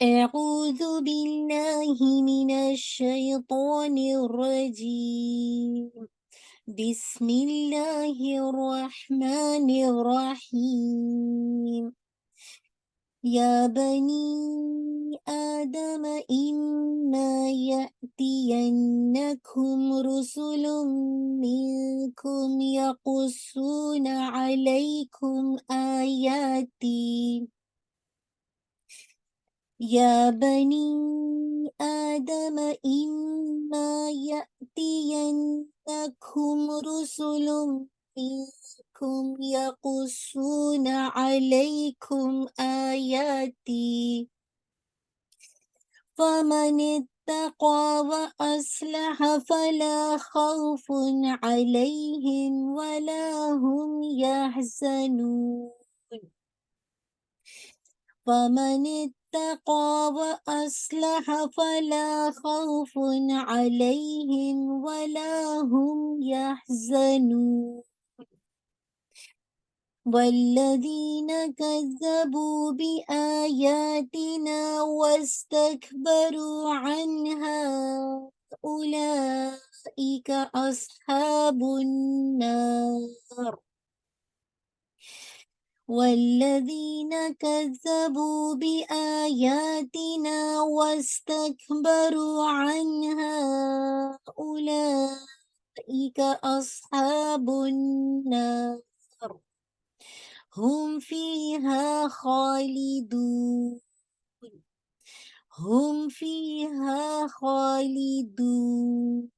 أعوذ بالله من الشيطان الرجيم. بسم الله الرحمن الرحيم. يا بني آدم إما يأتينكم رسل منكم يقصون عليكم آياتي. يا بني آدم إما يأتينكم رسل منكم يقصون عليكم آياتي فمن اتقى وأصلح فلا خوف عليهم ولا هم يحزنون. فمن اتقى وأصلح فلا خوف عليهم ولا هم يحزنون. والذين كذبوا بآياتنا واستكبروا عنها أولئك أصحاب النار. والذين كذبوا بآياتنا واستكبروا عنها أولئك أصحاب النار هم فيها خالدون. هم فيها خالدون.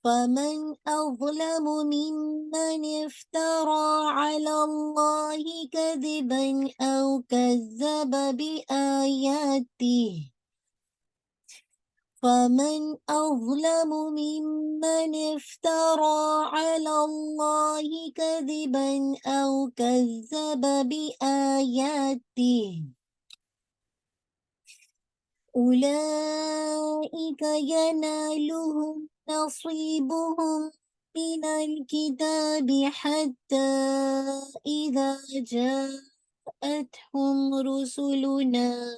فمن أظلم ممن افترى على الله كذبا أو كذب بآياته. فمن أظلم ممن افترى على الله كذبا أو كذب بآياته. أولئك ينالهم نصيبهم من الكتاب حتى إذا جاءتهم رسلنا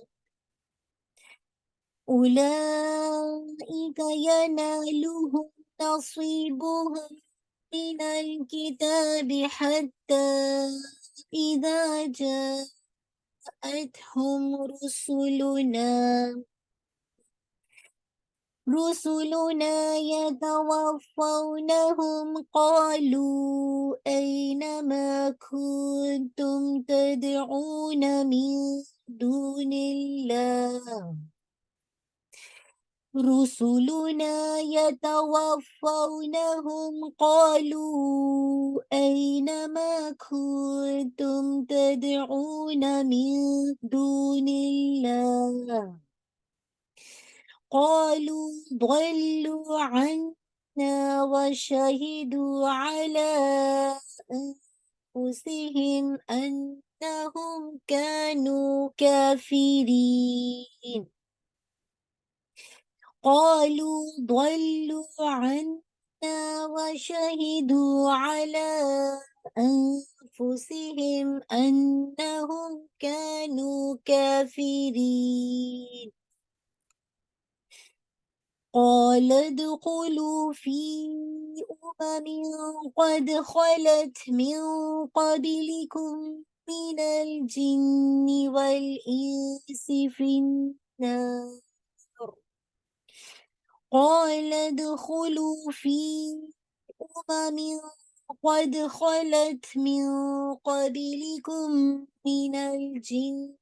أولئك ينالهم نصيبهم من الكتاب حتى إذا جاءتهم رسلنا يتوفونهم قالوا أين ما كنتم تدعون من دون الله رسلنا يتوفونهم قالوا أين ما كنتم تدعون من دون الله قالوا ضلوا عنا وشهدوا على أنفسهم أنهم كانوا كافرين قالوا ضلوا عنا وشهدوا على أنفسهم أنهم كانوا كافرين قال ادخلوا في قد خلت من قبلكم من الجن والإنس في النار قال ادخلوا في قد خلت من قبلكم من الجن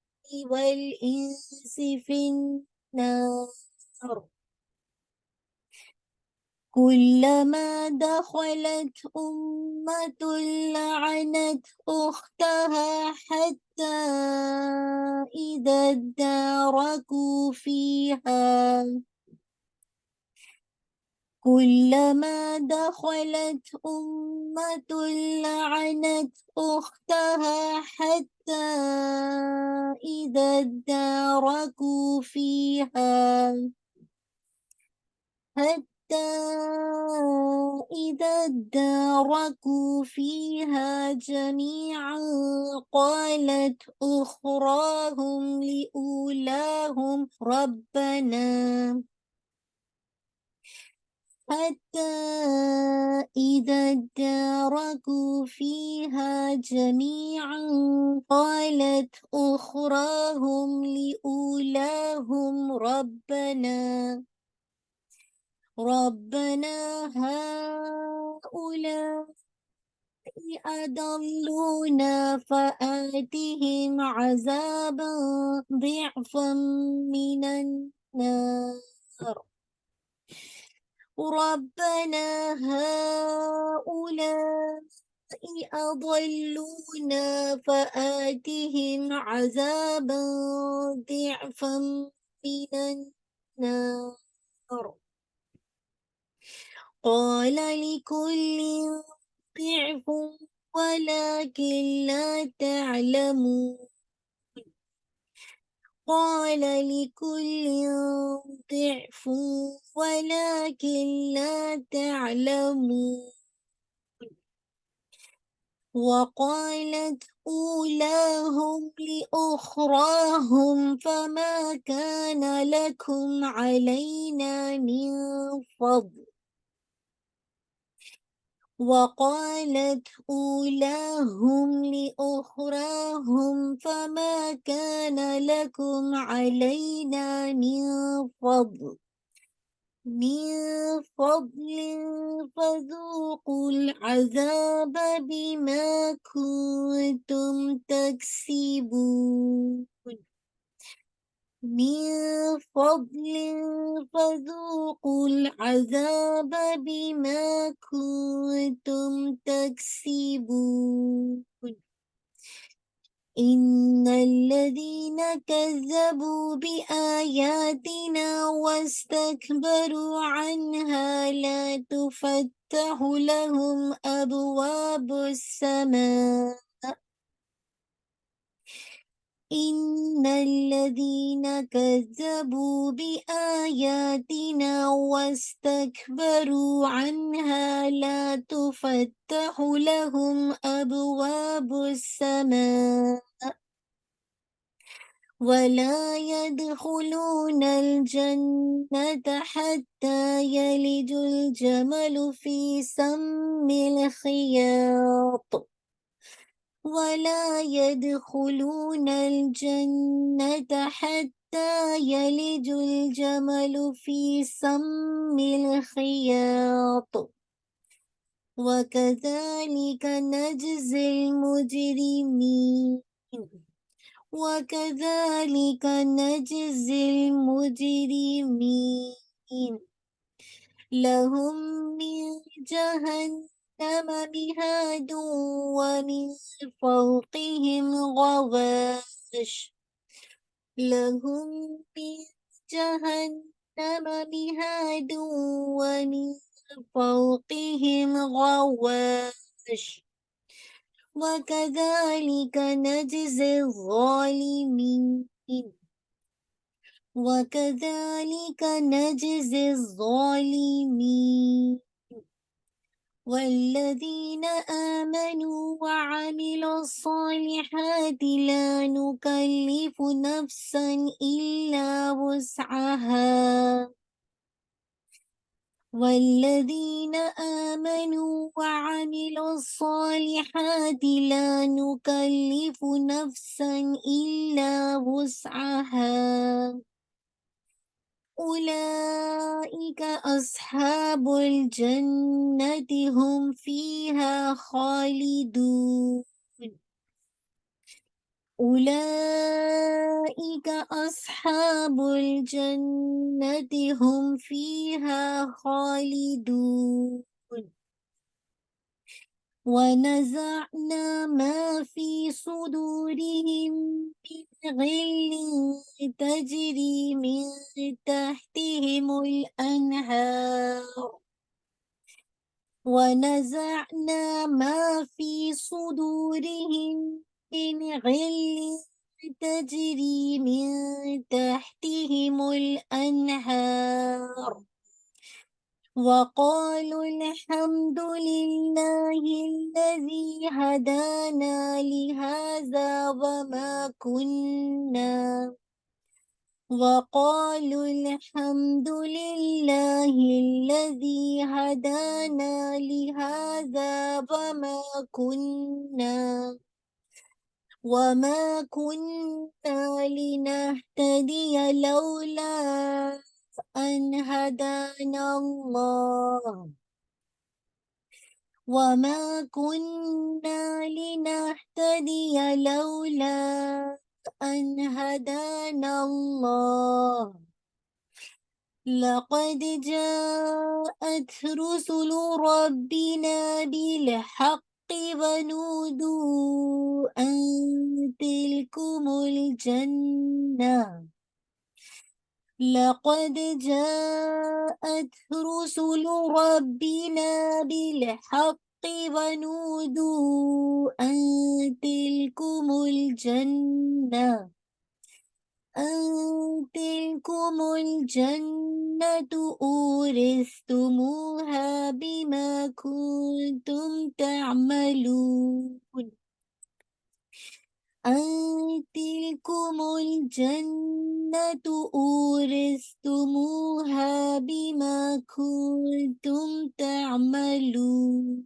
والإنس في النار كلما دخلت أمة لعنت أختها حتى إذا اداركوا فيها كلما دخلت أمة لعنت أختها حتى إذا اداركوا فيها جميعا قالت أخراهم لأولاهم حتى إذا اداركوا فيها جميعا قالت أخراهم لأولاهم ربنا هؤلاء أضلونا فآتهم عذابا ضعفا من النار ربنا هؤلاء أضلونا فآتهم عذابا ضعفا من النار قال لكل ضعف ولكن لا تعلمون قال لكل ضعف ولكن لا تعلمون وقالت أولاهم لأخراهم فما كان لكم علينا من فضل وقالت أولاهم لأخراهم فما كان لكم علينا من فضل فذوقوا العذاب بما كنتم تكسبون فذوقوا العذاب بما كنتم تكسبون إن الذين كذبوا بآياتنا واستكبروا عنها لا تفتح لهم أبواب السماء إن الذين كذبوا بآياتنا واستكبروا عنها لا تفتح لهم أبواب السماء ولا يدخلون الجنة حتى يلج الجمل في سم الخياط ولا يدخلون الجنة حتى يلج الجمل في سم الخياط وكذلك نجزي المجرمين وكذلك نجزي المجرمين لهم من جهنم مهاد ومن فوقهم غواش لهم من جهنم مهاد ومن فوقهم غواش وكذلك نجزي الظالمين وكذلك نجزي الظالمين والذين آمنوا وعملوا الصالحات لا نكلف نفسا إلا وسعها والذين آمنوا وعملوا الصالحات لا نكلف نفسا إلا وسعها أولئك أصحاب الجنة هم فيها خالدون أولئك أصحاب الجنة هم فيها خالدون ونزعنا ما في صدورهم من غل تجري من تحتهم الأنهار ونزعنا ما في صدورهم من غل تجري من تحتهم الأنهار وقالوا الحمد لله الذي هدانا لهذا وقالوا الحمد لله الذي هدانا لهذا وما كنا لنهتدي لولا أن هدانا الله وما كنا لنهتدي لولا أن هدانا الله لقد جاءت رسل ربنا بالحق ونودوا أن تلكم الجنة لقد جاءت رسل ربنا بالحق ونودوا أن تلكم الجنة أورثتموها بما كنتم تعملون تلكم الجنة أورثتموها بما كنتم تعملون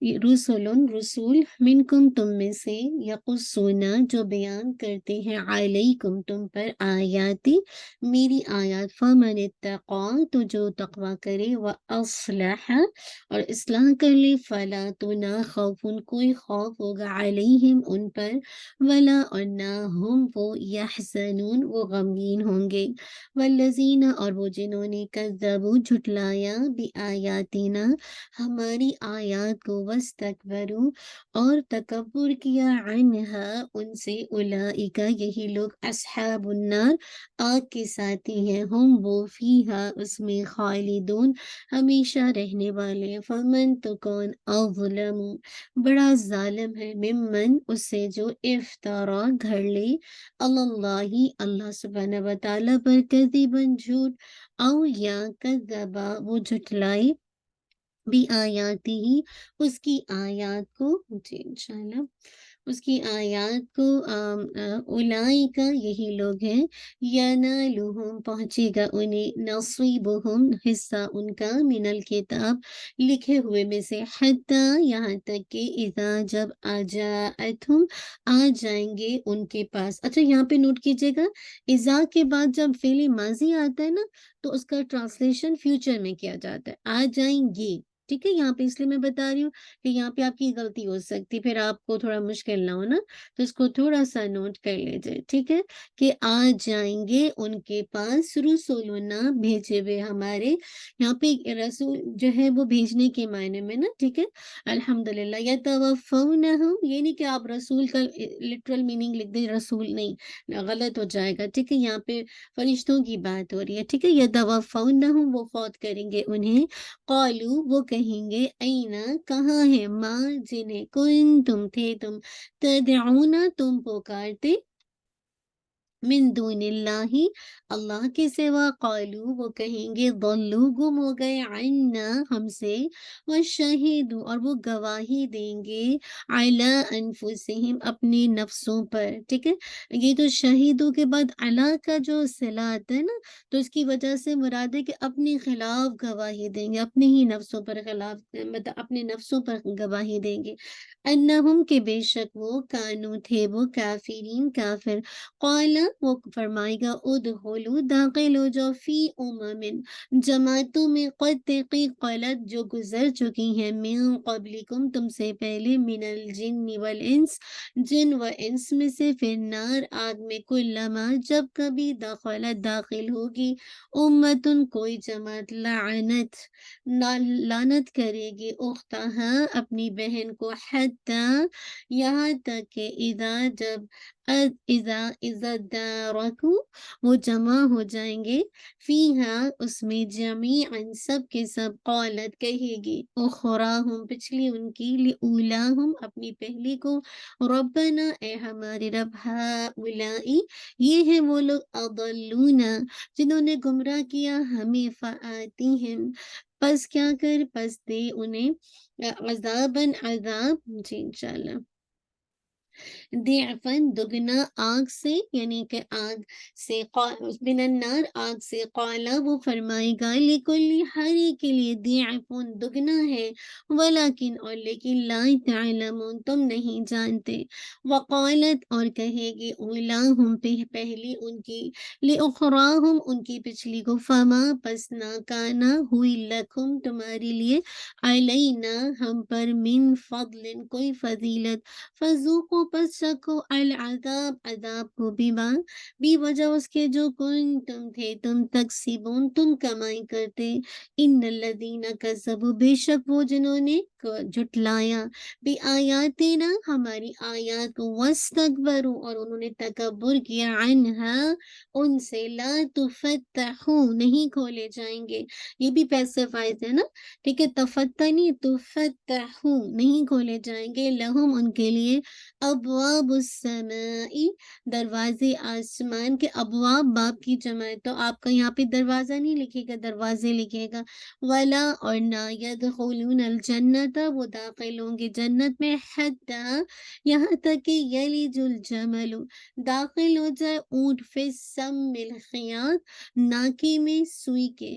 یہ رسولن رسول منکم تم میں سے، یقصونا جو بیان کرتے ہیں، علیکم تم پر، آیاتی میری آیات، فمن اتقا تو جو تقوی کرے، واصلح اور اصلاح کر لے، فلا تو نہ خوف کوئی خوف ہوگا، علیہم ان پر، ولا اور نہ ہم وہ، یحزنون وہ غمگین ہوں گے، والذین اور وہ جنہوں نے کذبوا جھٹلایا، بآیاتنا ہماری آیات کو، واستکبروا اور تکبر کیا، عنہا ان سے، اولئک یہی لوگ، اصحاب النار آگ کے ساتھی ہیں، ہم وہ فیہا اس میں، خالدون ہمیشہ رہنے والے ہیں، فمن تو کون، اظلم بڑا ظالم ہے، ممن اس سے جو، افطارا گھڑ لے، اللہ اللہ سبحانہ وتعالی پر، کذباً جھوٹ، او یا کذبا وہ جھٹلائے، بھی آیاتی ہی اس کی آیات کو، جی انشاءاللہ اس کی آیات کو، اولئک یہی لوگ ہیں، ینالہم پہنچے گا انہیں، نصیبہم حصہ ان کا، من الکتاب لکھے ہوئے میں سے، حتی یہاں تک کہ، اذا جب آجاءتہم آ جائیں گے ان کے پاس۔ اچھا یہاں پہ نوٹ کیجیے گا، اذا کے بعد جب فعل ماضی آتا ہے نا، تو اس کا ٹرانسلیشن فیوچر میں کیا جاتا ہے، آ جائیں گے، ٹھیک ہے، یہاں پہ اس لیے میں بتا رہی ہوں کہ یہاں پہ آپ کی غلطی ہو سکتی، پھر آپ کو تھوڑا مشکل نہ ہو نا، تو اس کو تھوڑا سا نوٹ کر لیجیے، ٹھیک ہے، کہ آ جائیں گے ان کے پاس، رسولنا بھیجے ہوئے ہمارے، یہاں پہ رسول جو ہے وہ بھیجنے کے معنی میں نا، ٹھیک ہے، الحمدللہ، یتوفونہم یہ نہیں کہ آپ رسول کا لٹرل میننگ لکھ دیں، رسول نہیں، غلط ہو جائے گا، ٹھیک ہے، یہاں پہ فرشتوں کی بات ہو رہی ہے، ٹھیک ہے، یتوفونہم وہ فوت کریں گے انہیں، قالو وہ کہیں گے، اینا کہاں ہے، ماں جنہیں، کن تم تھے تم، تدعون تم پکارتے، من دون اللہ اللہ کے سوا، قالو وہ کہیں گے، ضلوا گم ہو گئے، عنا ہم سے، وشہدوا اور وہ گواہی دیں گے، علی انفسہم اپنے نفسوں پر، ٹھیک ہے، یہ تو شہیدوں کے بعد علی کا جو صلہ آتا ہے نا، تو اس کی وجہ سے مراد ہے کہ اپنے خلاف گواہی دیں گے، اپنے ہی نفسوں پر خلاف، مطلب اپنے نفسوں پر گواہی دیں گے، انہم کے بے شک وہ، کانو تھے وہ، کافرین کافر، قال وہ فرمائے گا، ادخلوا داخل ہو جاؤ، فی امم جماعتوں میں، قد تحقیق خلت جو گزر چکی ہیں، من قبلکم تم سے پہلے، من الجن والانس جن و انس میں سے، فی النار آگ میں، کلما جب کبھی، دخلت داخل ہوگی، امتن کوئی جماعت، لعنت لعنت کرے گی، اختہا اپنی بہن کو، حتی یہاں تک کہ، اذا جب، اذا ادارکو وہ جمع ہو جائیں گے، فیہا اس میں، جمیعاً سب کے سب، قالت کہے گی، اخراہم پچھلی ان کی، لأولاہم اپنی پہلی کو، ربنا اے ہمارے رب، ہؤلائی یہ ہیں وہ لوگ، اضلونا جنہوں نے گمراہ کیا ہمیں، فآتیہم پس کیا کر، پس دے انہیں، عذاباً عذاب، جی انشاءاللہ، ضعفاً دگنا، آگ سے، یعنی کہ آگ سے، من النار آگ سے، قالا وہ فرمائے گا، لکل ہر ایک کے لیے، ضعفٌ دگنا ہے، ولیکن اور لیکن، لا تعلمون تم نہیں جانتے، وقالت اور کہے گی، اولاہم پہلی ان کی، لأخراہم ان کی پچھلی کو، فما پس نہ، کانا ہوئی، لکم تمہارے لیے، علینا ہم پر، من فضل کوئی فضیلت، فذوقوا پس چکھو، العذاب عذاب کو، بھی وجہ اس کے، جو کن تم تھے تم، تکسیبون تم کمائی کرتے، ان الذین کذبوا بے شک وہ جنہوں نے جھٹلایا، بھی آیاتنا ہماری آیات کو، واستکبروا اور انہوں نے تکبر کیا، عنہا ان سے، لا تفتحوا نہیں کھولے جائیں گے، یہ بھی پیسیفائز ہے نا، ٹھیک ہے، تفتنی تفتحوا نہیں کھولے جائیں گے، لہم ان کے لیے، ابواب السماء دروازے آسمان کے، ابواب باب کی جمع ہے، تو آپ کا یہاں پہ دروازہ نہیں لکھے گا، دروازے لکھے گا، ولا اور نہ، یدخلون الجنت وہ داخل ہوں گے جنت میں، حتی یہاں تک کہ، یلج الجمل داخل ہو جائے اونٹ، فی السم الخیاط ناکے میں سوئی کے،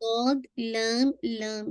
ضاد لام لام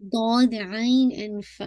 ضاد عين انفع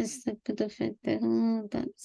استفتح بس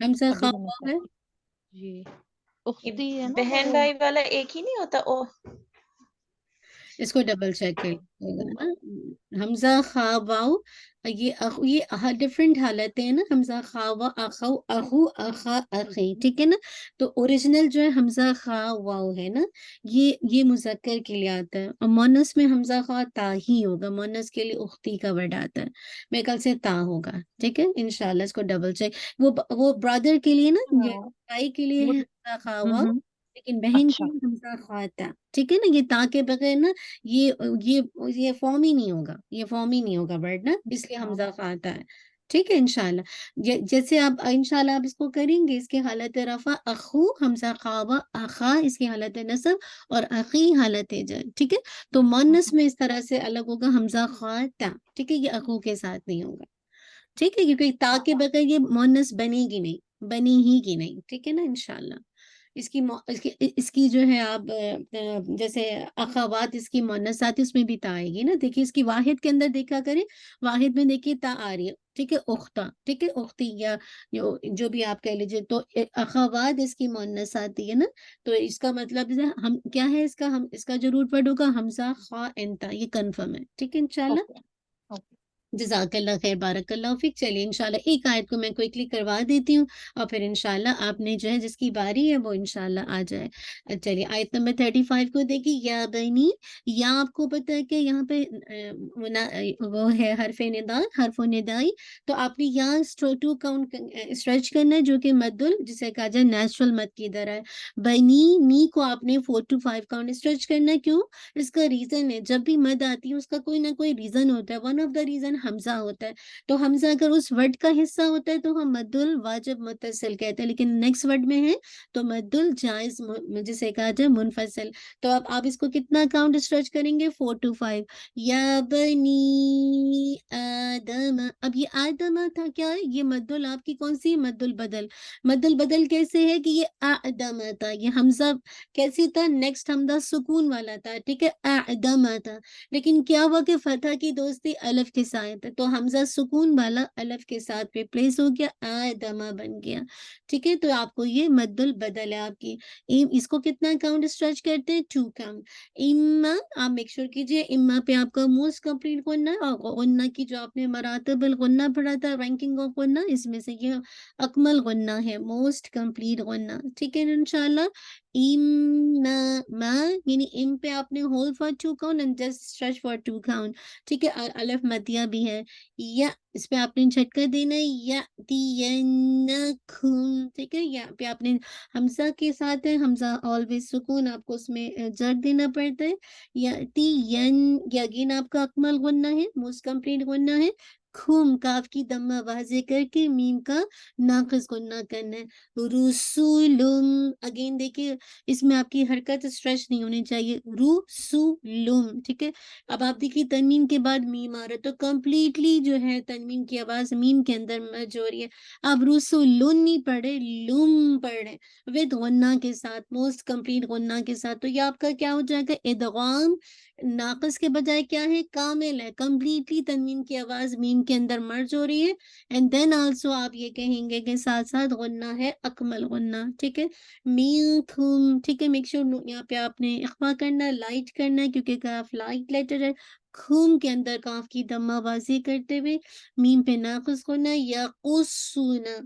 حمزہ ابھی خواہ میں نے واو چیک ہے. جی یہ اختی ہے نا بہن وہ بھائی والا ایک ہی نہیں ہوتا او؟ اس کو ڈبل چیک کر لیجیے گا نا. حمزہ خواہ واو یہ ڈفرینٹ حالتیں ہیں نا. حمزہ خواہ وا اخو اخو اخا اخی, ٹھیک ہے نا. تو اوریجنل جو ہے حمزہ خواہ واو ہے نا, یہ مذکر کے لیے آتا ہے, اور مونس میں حمزہ خواہ تا ہی ہوگا. مونس کے لیے اختی کا ورڈ آتا ہے, میرے خیال سے تا ہوگا. ٹھیک ہے انشاءاللہ اس کو ڈبل چیک. وہ برادر کے لیے نا, یہ ہاں بھائی کے لیے وہ ہے حمزہ خواہ واو, ہوں لیکن بہن کے اچھا لیے حمزہ خواہ تا. ٹھیک ہے نا, یہ تا کے بغیر نا یہ فارم ہی نہیں ہوگا, یہ فارم ہی نہیں ہوگا ورڈ نا, اس لیے اچھا حمزہ خواہ آتا ہے. ٹھیک ہے انشاءاللہ. جیسے آپ انشاءاللہ آپ اس کو کریں گے, اس کی حالت رفع اخو, حمزہ خواہ اخا اس کی حالت نصب, اور اخی حالت جر. ٹھیک ہے, تو مونس میں اس طرح سے الگ ہوگا حمزہ خواہ تا. ٹھیک ہے, یہ اخو کے ساتھ نہیں ہوگا. ٹھیک ہے, کیونکہ تا کے بغیر یہ مونس بنے گی نہیں, بنی ہی کی نہیں. ٹھیک ہے نا انشاءاللہ. اس کی جو ہے آپ جیسے اخوات اس کی مونثات اس میں بھی تا آئے گی نا. دیکھیے اس کی واحد کے اندر دیکھا کریں, واحد میں دیکھیے تا آ رہی ہے. ٹھیک ہے, اختہ, ٹھیک ہے, اختی یا جو بھی آپ کہہ لیجیے. تو اخوات اس کی مونث آتی ہے نا, تو اس کا مطلب ہم کیا ہے, اس کا جو روٹ ورڈ ہوگا حمزہ خواہ انتا, یہ کنفرم ہے. ٹھیک ہے انشاءاللہ. اوکے اوکے جزاک اللہ خیر, بارک اللہ فیک. چلیے انشاءاللہ ایک آیت کو میں کوئکلی کروا دیتی ہوں, اور پھر انشاءاللہ آپ نے جو ہے جس کی باری ہے وہ انشاءاللہ آ جائے. چلیے آیت نمبر 35 کو دیکھیے. یا بنی, یا آپ کو پتہ ہے کہ یہاں پہ وہ ہے حرف ندا, حرف ندائی. تو آپ نے یہاں 2 کاؤنٹ اسٹریچ کرنا ہے, جو کہ مدل جسے کہا جائے نیچرل مد کی طرح ہے. بنی نی کو آپ نے 4 to 5 کاؤنٹ اسٹریچ کرنا ہے. کیوں؟ اس کا ریزن ہے, جب بھی مد آتی ہے اس کا کوئی نہ کوئی ریزن ہوتا ہے. ون آف دا ریزن حمزہ ہوتا ہے. تو حمزہ اگر اس ورڈ کا حصہ ہوتا ہے تو ہم مد الواجب متصل کہتے ہیں, لیکن نیکسٹ ورڈ میں ہے تو مد الجائز جسے کہا جائے منفصل. تو اب آپ اس کو کتنا کاؤنٹ اسٹریچ کریں گے؟ 4 to 5. یا بنی آدم, اب یہ آدم تھا کیا ہے, یہ مد آپ کی کون سی مد البدل. مد البدل کیسے ہے کہ یہ آدم تھا, یہ حمزہ کیسی تھا, نیکسٹ حمزہ سکون والا تھا. ٹھیک ہے, آدم تھا, لیکن کیا ہوا کہ فتح کی دوستی الف کے ساتھ ہے, تو حمزہ سکون والا الف کے ساتھ ریپلیس ہو گیا, آدمہ بن گیا. ٹھیک ہے, تو آپ کو یہ مد البدل ہے آپ کی. اس کو کتنا کاؤنٹ اسٹریچ کرتے ہیں؟ 2 کاؤنٹ. اما, آپ میک شور کیجئے اما پہ آپ کا موسٹ کمپلیٹ غنہ, اور غنہ کی جو آپ نے مراتب الغنہ پڑھا تھا, رینکنگ آف غنہ, اس میں سے یہ اکمل غنہ ہے, موسٹ کمپلیٹ غنہ. ٹھیک ہے انشاءاللہ. ما یعنی ام پہ آپ نے whole for 2 count and just stretch for 2 count. ٹھیک ہے, الف مدیہ بھی ہے. یا اس پہ آپ نے جھٹکا دینا ہے, یا تینکم. ٹھیک ہے, یا پہ آپ نے حمزہ کے ساتھ ہے, حمزہ آلویز سکون, آپ کو اس میں جر دینا پڑتا ہے. یا یا اگین آپ کا اکمل غنہ ہے, موسٹ کمپلیٹ غنہ ہے. کھوم, کاف کی دمہ واضح کر کے میم کا ناقص غنہ کرنا ہے. رسولم, اگین دیکھیے اس میں آپ کی حرکت اسٹریچ نہیں ہونی چاہیے. رسولم. ٹھیک ہے, اب آپ دیکھیے تنوین کے بعد میم آ رہا ہے, تو کمپلیٹلی جو ہے تنوین کی آواز میم کے اندر مرج ہو رہی ہے. آپ رسولن نہیں پڑھے, لم پڑھے ود غنہ کے ساتھ, موسٹ کمپلیٹ غنہ کے ساتھ. تو یہ آپ کا کیا ہو جائے گا؟ ادغام ناقص کے بجائے کیا ہے؟ کامل ہے. کمپلیٹلی تنوین کی آواز میم کے اندر مرج ہو رہی ہے. اینڈ دین آلسو آپ یہ کہیں گے کہ ساتھ ساتھ غنہ ہے اکمل غنہ. ٹھیک ہے, منکم. ٹھیک ہے, میک شور یہاں پہ آپ نے اخفا کرنا ہے, لائٹ کرنا ہے, کیونکہ کاف لائٹ لیٹر ہے. خون کے اندر کاف کی دمہ واضح کرتے ہوئے میم پہ ناقص ہونا. یا قصونا,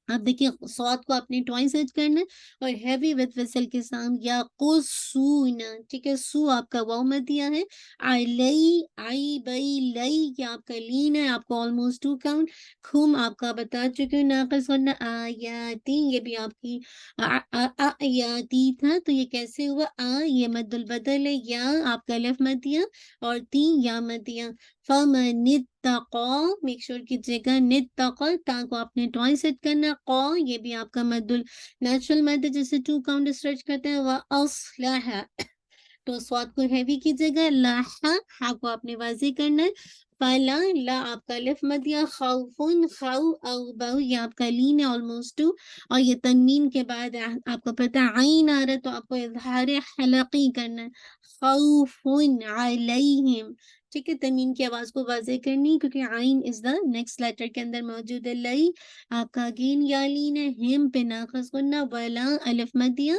آپ دیکھیے صوت کو اپنے ٹوائن سرچ کرنا ہے, اور ہیوی وتھ ویسل کے ساتھ یا قصونا. ٹھیک ہے, سو آپ کا واو مدیہ ہے. آئی بئی لئی, یہ آپ کا لین ہے, آپ کو آلموسٹ 2 کاؤنٹ. کھم آپ کا بتا چکے ہوں ناقص ہونا. آیاتی, یہ بھی آپ کی آیاتی تھا, تو یہ کیسے ہوا؟ یہ مد البدل ہے. یا آپ کا الف مدیہ, اور تی یا مدیہ. فمن اتقا, میک شور کیجیے گا نتقا, تا کو آپ نے ٹوائن سیٹ کرنا. قا, یہ بھی آپ کا مد نیچرل مد ہے, جسے 2 کاؤنٹ اسٹریچ کرتے ہیں. وَأَصْلَحَ, تو سواد کو ہیوی کیجیے گا. لاحا, ہا کو آپ نے واضح کرنا ہے. فلا, لا آپ کا الف مدیہ. خوفن, خو او بو, یہ آپ کا لین ہے آلموسٹ 2. اور یہ تنوین کے بعد آپ کو پتہ ہے عین آ رہا ہے, تو آپ کو اظہار حلقی کرنا ہے. خوفن علیہم. ٹھیک ہے، تنوین کی آواز کو واضح کرنی، کیونکہ عین از دا نیکسٹ لیٹر کے اندر موجود ہے. لئی آپ کا اگین یا لین ہے، ہم پہ ناقص غنہ، ولا الف مت دیا.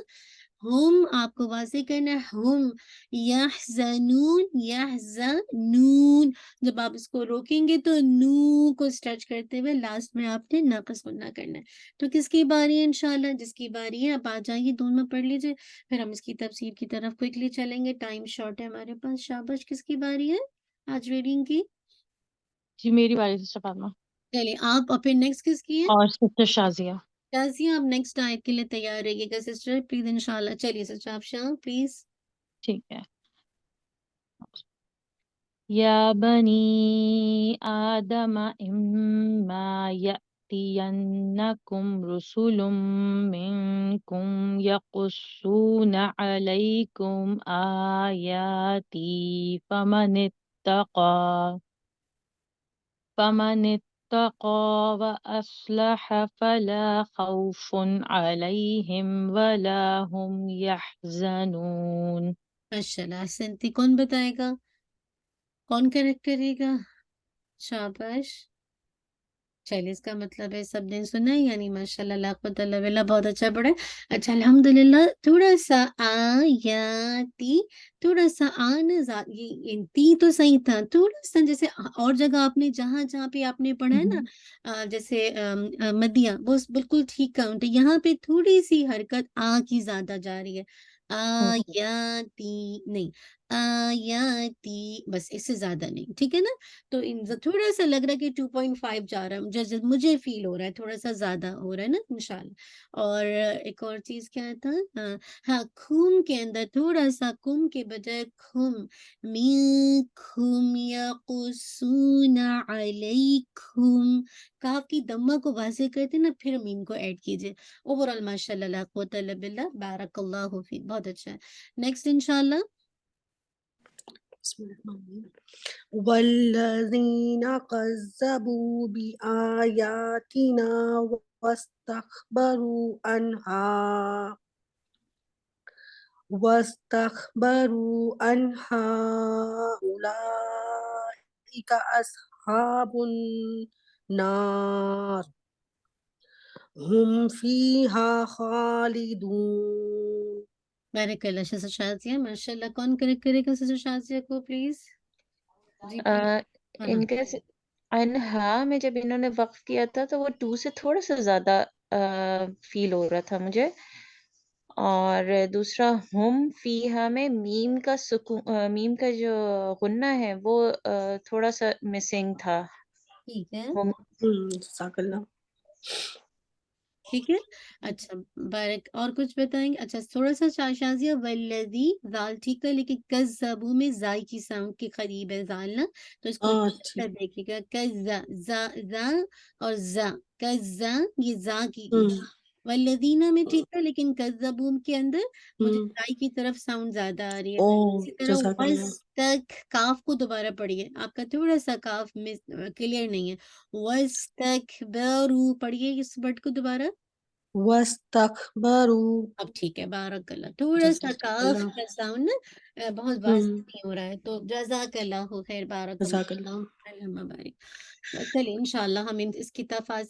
ہم آپ کو واضح کرنا ہے، ہم یحزنون یحزنون. جب آپ اس کو روکیں گے تو نو کو اسٹریچ کرتے ہوئے لاسٹ میں آپ نے ناقص غنہ کرنا ہے. تو کس کی باری ہے انشاءاللہ؟ جس کی باری ہے اب آ جائیے، دونوں میں پڑھ لیجیے، پھر ہم اس کی تفسیر کی طرف کوئکلی چلیں گے. ٹائم شارٹ ہے ہمارے پاس. شاباش، کس کی باری ہے آج ریڈنگ کی؟ جی میری باری سے فاطمہ چلیے آپ، اور پھر نیکسٹ کس کی ہے؟ اور سسٹر شازیہ. شازیہ. آپ نیکسٹ آیت کے لیے تیار رہیے گا سسٹر پلیز انشاءاللہ. چلیے سسٹر آپ شاہ پلیز. ٹھیک ہے. یا بنی آدم اما یأتینکم رسل منکم یقصون علیکم آیاتی فمن اتقى وأصلح فلا خوف عليهم ولا هم يحزنون. ماشاء اللہ احسنتی. کون بتائے گا؟ کون کریکٹ کرے گا؟ شاباش. چلیے اس کا مطلب ہے سب نے سنا ہے، یعنی ماشاء اللہ لا قوت الا باللہ، بہت اچھا پڑھے. اچھا الحمدللہ. تھوڑا سا آیاتی، تھوڑا سا آن یہ تی تو صحیح تھا، تھوڑا سا جیسے اور جگہ آپ نے جہاں جہاں پہ آپ نے پڑھا ہے نا جیسے مدیہ، وہ بالکل ٹھیک کاؤنٹ ہے. یہاں پہ تھوڑی سی حرکت آ کی زیادہ جا رہی ہے. آیاتی نہیں، آیاتی، بس اس سے زیادہ نہیں. ٹھیک ہے نا؟ تو تھوڑا سا لگ رہا ہے کہ 2.5 جا رہا ہے، مجھے فیل ہو رہا ہے تھوڑا سا زیادہ ہو رہا ہے نا انشاءاللہ. اور ایک اور چیز کیا تھا، ہاں خم کے اندر تھوڑا سا کم کے بجائے خم، منکم یقصون علیکم، کاف کی دمہ کو واضح کرتے نا پھر میم کو ایڈ کیجئے. اوورال ماشاء اللہ لا قوت الا باللہ، بارک اللہ فیک، بہت اچھا ہے. نیکسٹ انشاءاللہ. بسم اللہ الرحمن الرحیم والذین کذبوا بآیاتنا واستكبروا عنها أولئك أصحاب النار هم فيها خالدون. بارک اللہ. سسر شازیہ ماشاء اللہ. کون کریکٹ کرے گا سسر شازیہ کو پلیز؟ G please. ان کے انہا میں جب انہوں نے وقف کیا تھا تو وہ 2 سے تھوڑا سا زیادہ فیل ہو رہا تھا مجھے. اور دوسرا ہم فیہا میں میم کا میم کا جو غنہ ہے وہ تھوڑا سا مسنگ تھا. ٹھیک ہے، ہم جزاک اللہ. ٹھیک ہے. اچھا بارک. اور کچھ بتائیں گے؟ اچھا تھوڑا سا شازیہ والذی زال ٹھیک ہے، لیکن کذبوا میں زائی کی ساؤنڈ کے قریب ہے زال نا، تو اس کو ٹھیک. دیکھیے گا. کذا زا زا اور زا کذا، یہ زا کی. والذینہ میں ٹھیک ہے، لیکن کذبوا کے اندر مجھے زائی کی طرف ساؤنڈ زیادہ آ رہی ہے. اسی طرح جزاک اللہ. تک کاف کو دوبارہ پڑھیے، آپ کا تھوڑا سا کاف میں کلیئر نہیں ہے. وَاسْتَكْبَرُوا پڑھیے اس ورڈ کو دوبارہ. واستكبروا. اب ٹھیک ہے، بارک اللہ. تھوڑا سا جزاک کاف اللہ. کا ساؤنڈ نا بہت واضح نہیں ہو رہا ہے، تو جزاک اللہ خیر، بارک اللہ. جزاک اللہ. اللہم بارک. چلیے انشاءاللہ ہم اس کی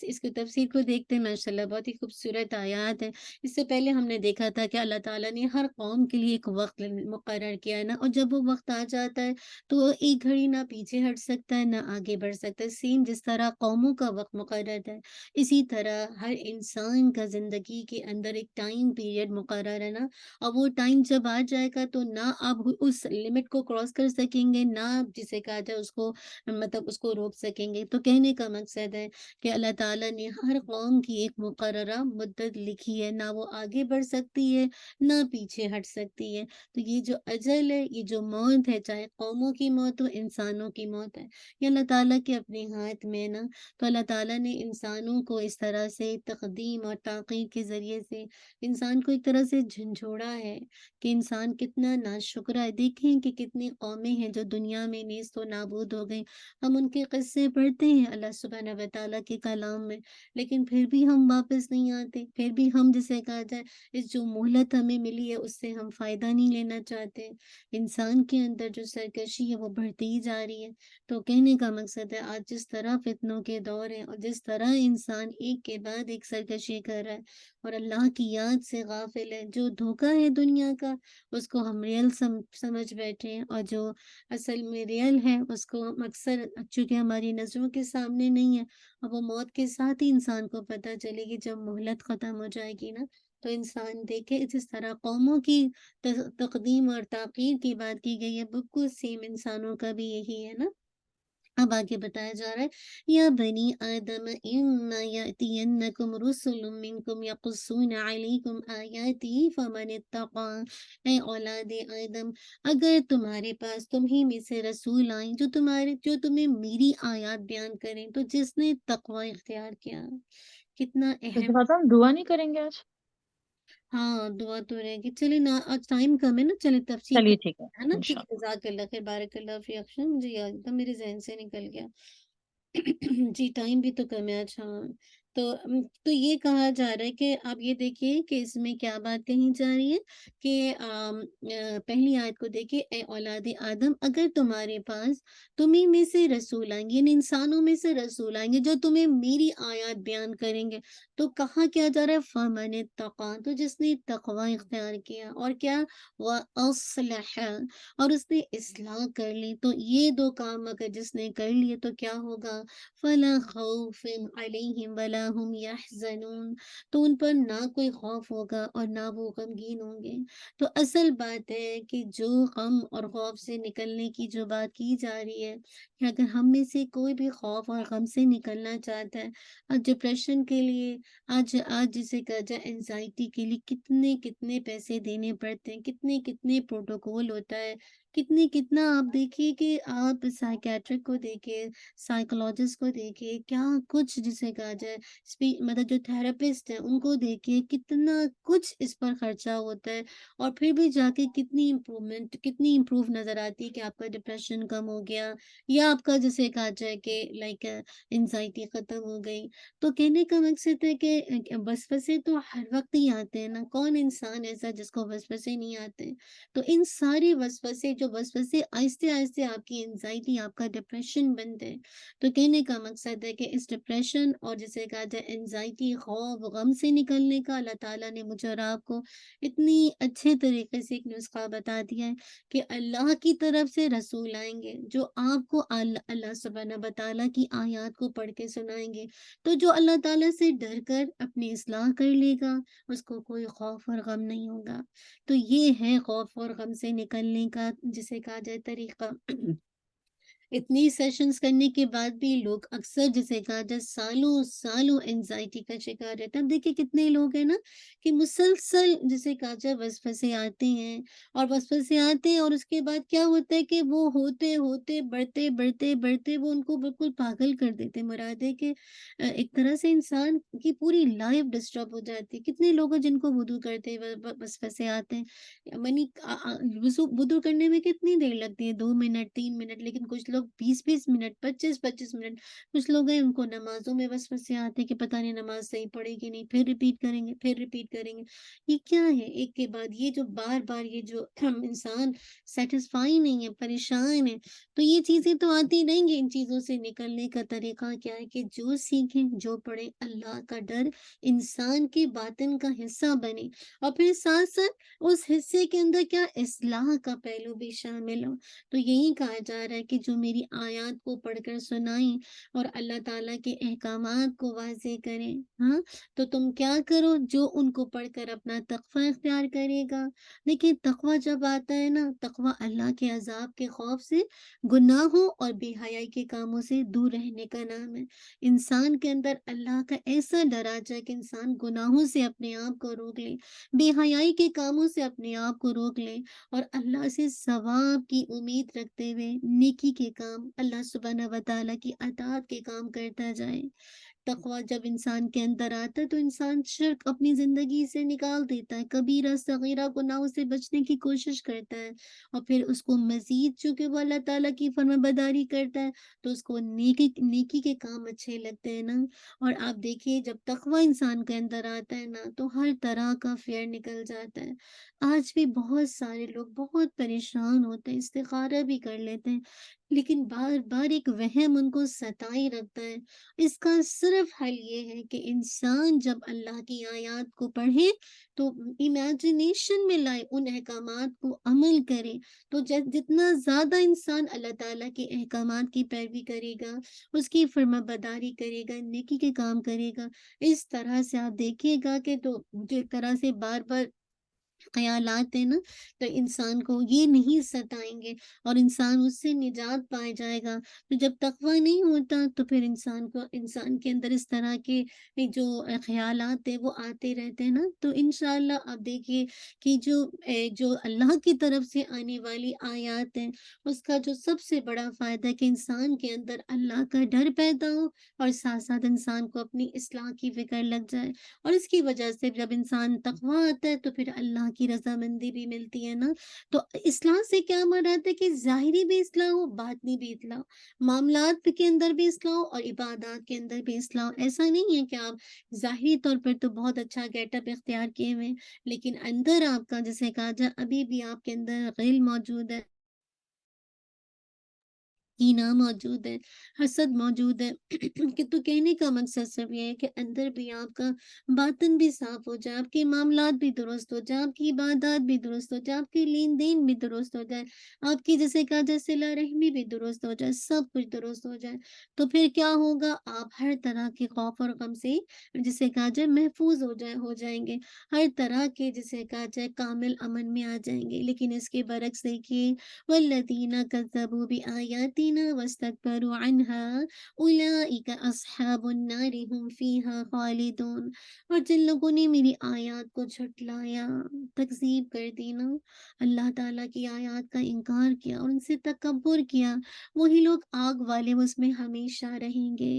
اس کی تفسیر کو دیکھتے ہیں. ماشاءاللہ بہت ہی خوبصورت آیات ہیں. اس سے پہلے ہم نے دیکھا تھا کہ اللہ تعالیٰ نے ہر قوم کے لیے ایک وقت مقرر کیا ہے نا، اور جب وہ وقت آ جاتا ہے تو وہ ایک گھڑی نہ پیچھے ہٹ سکتا ہے نہ آگے بڑھ سکتا ہے. سیم جس طرح قوموں کا وقت مقرر ہے، اسی طرح ہر انسان کا زندگی کے اندر ایک ٹائم پیریڈ مقرر ہے نا. اور وہ ٹائم جب آ جائے گا تو نہ آپ اس لمٹ کو کراس کر سکیں گے، نہ آپ جسے کہا جائے اس کو مطلب اس کو روک سکیں گے. تو کہنے کا مقصد ہے کہ اللہ تعالیٰ نے ہر قوم کی ایک مقررہ مدت لکھی ہے، نہ وہ آگے بڑھ سکتی ہے نہ پیچھے ہٹ سکتی ہے. تو یہ جو اجل ہے، یہ جو موت ہے، چاہے قوموں کی موت ہو انسانوں کی موت ہے، یہ اللہ تعالیٰ کے اپنے ہاتھ میں نا. تو اللہ تعالیٰ نے انسانوں کو اس طرح سے تقدیم اور تقیر کے ذریعے سے انسان کو ایک طرح سے جھنجھوڑا ہے کہ انسان کتنا ناشکرا ہے۔ دیکھیں کہ کتنی قومیں ہیں جو دنیا میں نیست و نابود ہو گئیں، ہم ان کے قصے پڑھتے ہیں اللہ سبحانہ و تعالیٰ کے کلام میں، لیکن پھر بھی ہم واپس نہیں آتے، پھر بھی ہم جسے کہا جائے اس جو مہلت ہمیں ملی ہے اس سے ہم فائدہ نہیں لینا چاہتے۔ انسان کے اندر جو سرکشی ہے وہ بڑھتی ہی جا رہی ہے۔ تو کہنے کا مقصد ہے آج جس طرح فتنوں کے دور ہیں اور جس طرح انسان ایک کے بعد ایک سرکشی کر رہا ہے اور اللہ کی یاد سے غافل ہے، جو دھوکہ ہے دنیا کا اس کو ہم ریئل سمجھ بیٹھے ہیں، اور جو اصل میں ریئل ہے اس کو ہم اکثر چونکہ ہماری نظروں کے سامنے نہیں ہے، اب وہ موت کے ساتھ ہی انسان کو پتہ چلے گی جب مہلت ختم ہو جائے گی نا۔ تو انسان دیکھے جس طرح قوموں کی تقدیم اور تاخیر کی بات کی گئی ہے، بالکل سیم انسانوں کا بھی یہی ہے نا۔ اب آگے بتایا جا رہا ہے یا بنی آدم اما یاتینکم رسل منکم یقصون علیکم آیاتی فمن اتقا، اے اولاد آدم اگر تمہارے پاس تمہیں میں سے رسول آئیں جو تمہیں میری آیات بیان کریں، تو جس نے تقوی اختیار کیا، کتنا اہم۔ جزاک اللہ، ہم دعا نہیں کریں گے آج؟ ہاں دعا تو رہے گی، چلے نا آج ٹائم کم ہے نا، چلے تفصیل چلیے ٹھیک ہے، ہے نا، ٹھیک ہے، انشاءاللہ۔ جزاک اللہ خیر، بارک اللہ فی اکشن، مجھے یاد تھا میرے ذہن سے نکل گیا۔ جی ٹائم بھی تو کم ہے آج، ہاں۔ تو یہ کہا جا رہا ہے کہ آپ یہ دیکھیے کہ اس میں کیا بات کہی جا رہی ہے کہ پہلی آیت کو دیکھیے، اے اولاد آدم اگر تمہارے پاس تمہیں میں سے رسول آئیں گے، یعنی انسانوں میں سے رسول آئیں گے جو تمہیں میری آیات بیان کریں گے، تو کہا کیا جا رہا ہے فمن اتقا، تو جس نے تقوی اختیار کیا اور کیا وَأَصْلَحَ، اور اس نے اصلاح کر لی، تو یہ دو کام اگر جس نے کر لیے تو کیا ہوگا، فَلَا خَوْفٌ عَلَيْهِمْ وَلَا هُمْ يَحْزَنُونَ، تو ان پر نہ کوئی خوف ہوگا اور نہ وہ غمگین ہوں گے۔ تو اصل بات ہے کہ جو غم اور خوف سے نکلنے کی جو بات کی جا رہی ہے کہ اگر ہم میں سے کوئی بھی خوف اور غم سے نکلنا چاہتا ہے، اور ڈپریشن کے لیے آج جسے کہا جائے انزائٹی کے لیے کتنے پیسے دینے پڑتے ہیں، کتنے پروٹوکول ہوتا ہے، کتنا آپ دیکھیے کہ آپ سائیکیٹرک کو دیکھیے، سائیکولوجسٹ کو دیکھیے، کیا کچھ جسے کہا جائے مطلب جو تھراپسٹ ہیں ان کو دیکھیے، کتنا کچھ اس پر خرچہ ہوتا ہے، اور پھر بھی جا کے کتنی امپروو نظر آتی ہے کہ آپ کا ڈپریشن کم ہو گیا، یا آپ کا جسے کہا جائے کہ لائک انزائٹی ختم ہو گئی۔ تو کہنے کا مقصد ہے کہ وسوسے تو ہر وقت ہی آتے ہیں نا، کون انسان ایسا جس کو وسوسے نہیں آتے؟ تو ان سارے وسوسے آہستہ آہستہ آپ کی انزائٹی، آپ کا ڈپریشن بنتے ہیں۔ تو کہنے کا مقصد ہے کہ اس ڈپریشن اور جسے کہا جائے انزائٹی، خوف، غم سے نکلنے کا اللہ تعالیٰ نے مجھے اور آپ کو اتنی اچھے طریقے سے ایک نسخہ بتا دیا ہے کہ اللہ کی طرف سے رسول آئیں گے جو آپ کو اللہ سبحانہ و تعالیٰ کی آیات کو پڑھ کے سنائیں گے، تو جو اللہ تعالیٰ سے ڈر کر اپنی اصلاح کر لے گا اس کو کوئی خوف اور غم نہیں ہوگا۔ تو یہ ہے خوف اور غم سے نکلنے کا جسے کہا جائے طریقہ۔ اتنی سیشنز کرنے کے بعد بھی لوگ اکثر جسے کہا جائے سالوں انزائٹی کا شکار رہتا ہے۔ اب دیکھیں کتنے لوگ ہیں نا کہ مسلسل جسے کہا جائے وسوسے آتے ہیں اور اس کے بعد کیا ہوتا ہے کہ وہ ہوتے بڑھتے وہ ان کو بالکل پاگل کر دیتے ہیں۔ مراد ہے کہ ایک طرح سے انسان کی پوری لائف ڈسٹرب ہو جاتی ہے۔ کتنے لوگ ہیں جن کو وضو کرتے وسوسے آتے ہیں، منی وضو کرنے میں کتنی دیر لگتی ہے، 2 منٹ 3 منٹ، لیکن کچھ لوگ 20 منٹ 25 منٹ، کچھ لوگ ہیں ان کو نمازوں میں وسوسے آتے کہ پتہ نہیں نماز صحیح پڑھے گی نہیں، پھر ریپیٹ کریں گے۔ یہ کیا ہے ایک کے بعد یہ جو بار یہ جو انسان سیٹسفائی نہیں ہے، پریشان ہے، تو یہ چیزیں تو آتی رہیں گی۔ ان چیزوں سے نکلنے کا طریقہ کیا ہے کہ جو سیکھیں، جو پڑھیں، اللہ کا ڈر انسان کے باطن کا حصہ بنے، اور پھر ساتھ ساتھ اس حصے کے اندر کیا اصلاح کا پہلو بھی شامل ہو۔ تو یہی کہا جا رہا ہے کہ جو میری آیات کو پڑھ کر سنائیں اور اللہ تعالیٰ کے احکامات کو واضح کریں، ہاں، تو تم کیا کرو، جو ان کو پڑھ کر اپنا تقوی اختیار کرے گا۔ دیکھیں تقوی جب آتا ہے نا، تقوی اللہ کے عذاب کے خوف سے، گناہوں اور بے حیائی کے کاموں سے دور رہنے کا نام ہے۔ انسان کے اندر اللہ کا ایسا ڈر آ جائے کہ انسان گناہوں سے اپنے آپ کو روک لے، بے حیائی کے کاموں سے اپنے آپ کو روک لے، اور اللہ سے ثواب کی امید رکھتے ہوئے نیکی کے کام، اللہ سبحانہ و تعالیٰ کی اطاعت کے کام کرتا جائے۔ تقوی جب انسان کے اندر آتا ہے تو انسان شرک اپنی زندگی سے نکال دیتا ہے، کبیرہ صغیرہ گناہوں سے بچنے کی کوشش کرتا ہے، اور پھر اس کو مزید چونکہ وہ اللہ تعالیٰ کی فرما برداری کرتا ہے تو اس کو نیکی کے کام اچھے لگتے ہیں نا۔ اور آپ دیکھیے جب تقوی انسان کے اندر آتا ہے نا تو ہر طرح کا فیئر نکل جاتا ہے۔ آج بھی بہت سارے لوگ بہت پریشان ہوتے ہیں، استخارہ بھی کر لیتے ہیں، لیکن بار بار ایک وہم ان کو ستائے رکھتا ہے۔ اس کا صرف حل یہ ہے کہ انسان جب اللہ کی آیات کو پڑھے تو امیجنیشن میں لائے، ان احکامات کو عمل کرے، تو جتنا زیادہ انسان اللہ تعالیٰ کے احکامات کی پیروی کرے گا، اس کی فرما برداری کرے گا، نیکی کے کام کرے گا، اس طرح سے آپ دیکھیے گا کہ تو جس طرح سے بار بار خیالات ہیں نا تو انسان کو یہ نہیں ستائیں گے اور انسان اس سے نجات پائے جائے گا۔ تو جب تقوی نہیں ہوتا تو پھر انسان کے اندر اس طرح کے جو خیالات ہیں وہ آتے رہتے ہیں نا، تو انشاءاللہ آپ دیکھیے کہ جو اللہ کی طرف سے آنے والی آیات ہیں اس کا جو سب سے بڑا فائدہ ہے کہ انسان کے اندر اللہ کا ڈر پیدا ہو، اور ساتھ ساتھ انسان کو اپنی اصلاح کی فکر لگ جائے، اور اس کی وجہ سے جب انسان تقوی آتا ہے تو پھر اللہ کی رضامندی بھی ملتی ہے نا۔ تو اصلاح سے کیا مراد ہے کہ ظاہری بھی اصلاح ہو، باطنی بھی اصلاح ہو، معاملات کے اندر بھی اصلاح ہو اور عبادات کے اندر بھی اصلاح ہو۔ ایسا نہیں ہے کہ آپ ظاہری طور پر تو بہت اچھا گیٹ اپ اختیار کیے ہوئے ہیں، لیکن اندر آپ کا جسے کہا جائے ابھی بھی آپ کے اندر غل موجود ہے، کینہ موجود ہے، حسد موجود ہے کہ تو کہنے کا مقصد سب یہ ہے کہ اندر بھی آپ کا باطن بھی صاف ہو جائے، آپ کے معاملات بھی درست ہو جائے، آپ کی عبادات بھی درست ہو جائے، آپ کی لین دین بھی درست ہو جائے، آپ کی جیسے کہا جائے صلہ رحمی بھی درست ہو جائے، سب کچھ درست ہو جائے، تو پھر کیا ہوگا؟ آپ ہر طرح کے خوف اور غم سے جسے کہا جائے محفوظ ہو جائیں گے، ہر طرح کے جسے کہا جائے کامل امن میں آ جائیں گے۔ لیکن اس کے برعکس دیکھیے والذین کذبوا بآیاتنا واستکبروا عنها اولئک اصحاب النار هم فیها خالدون۔ اور جن لوگوں نے میری آیات کو جھٹلایا، تکذیب کر دی نا، اللہ تعالیٰ کی آیات کا انکار کیا اور ان سے تکبر کیا، وہی لوگ آگ والے اس میں ہمیشہ رہیں گے۔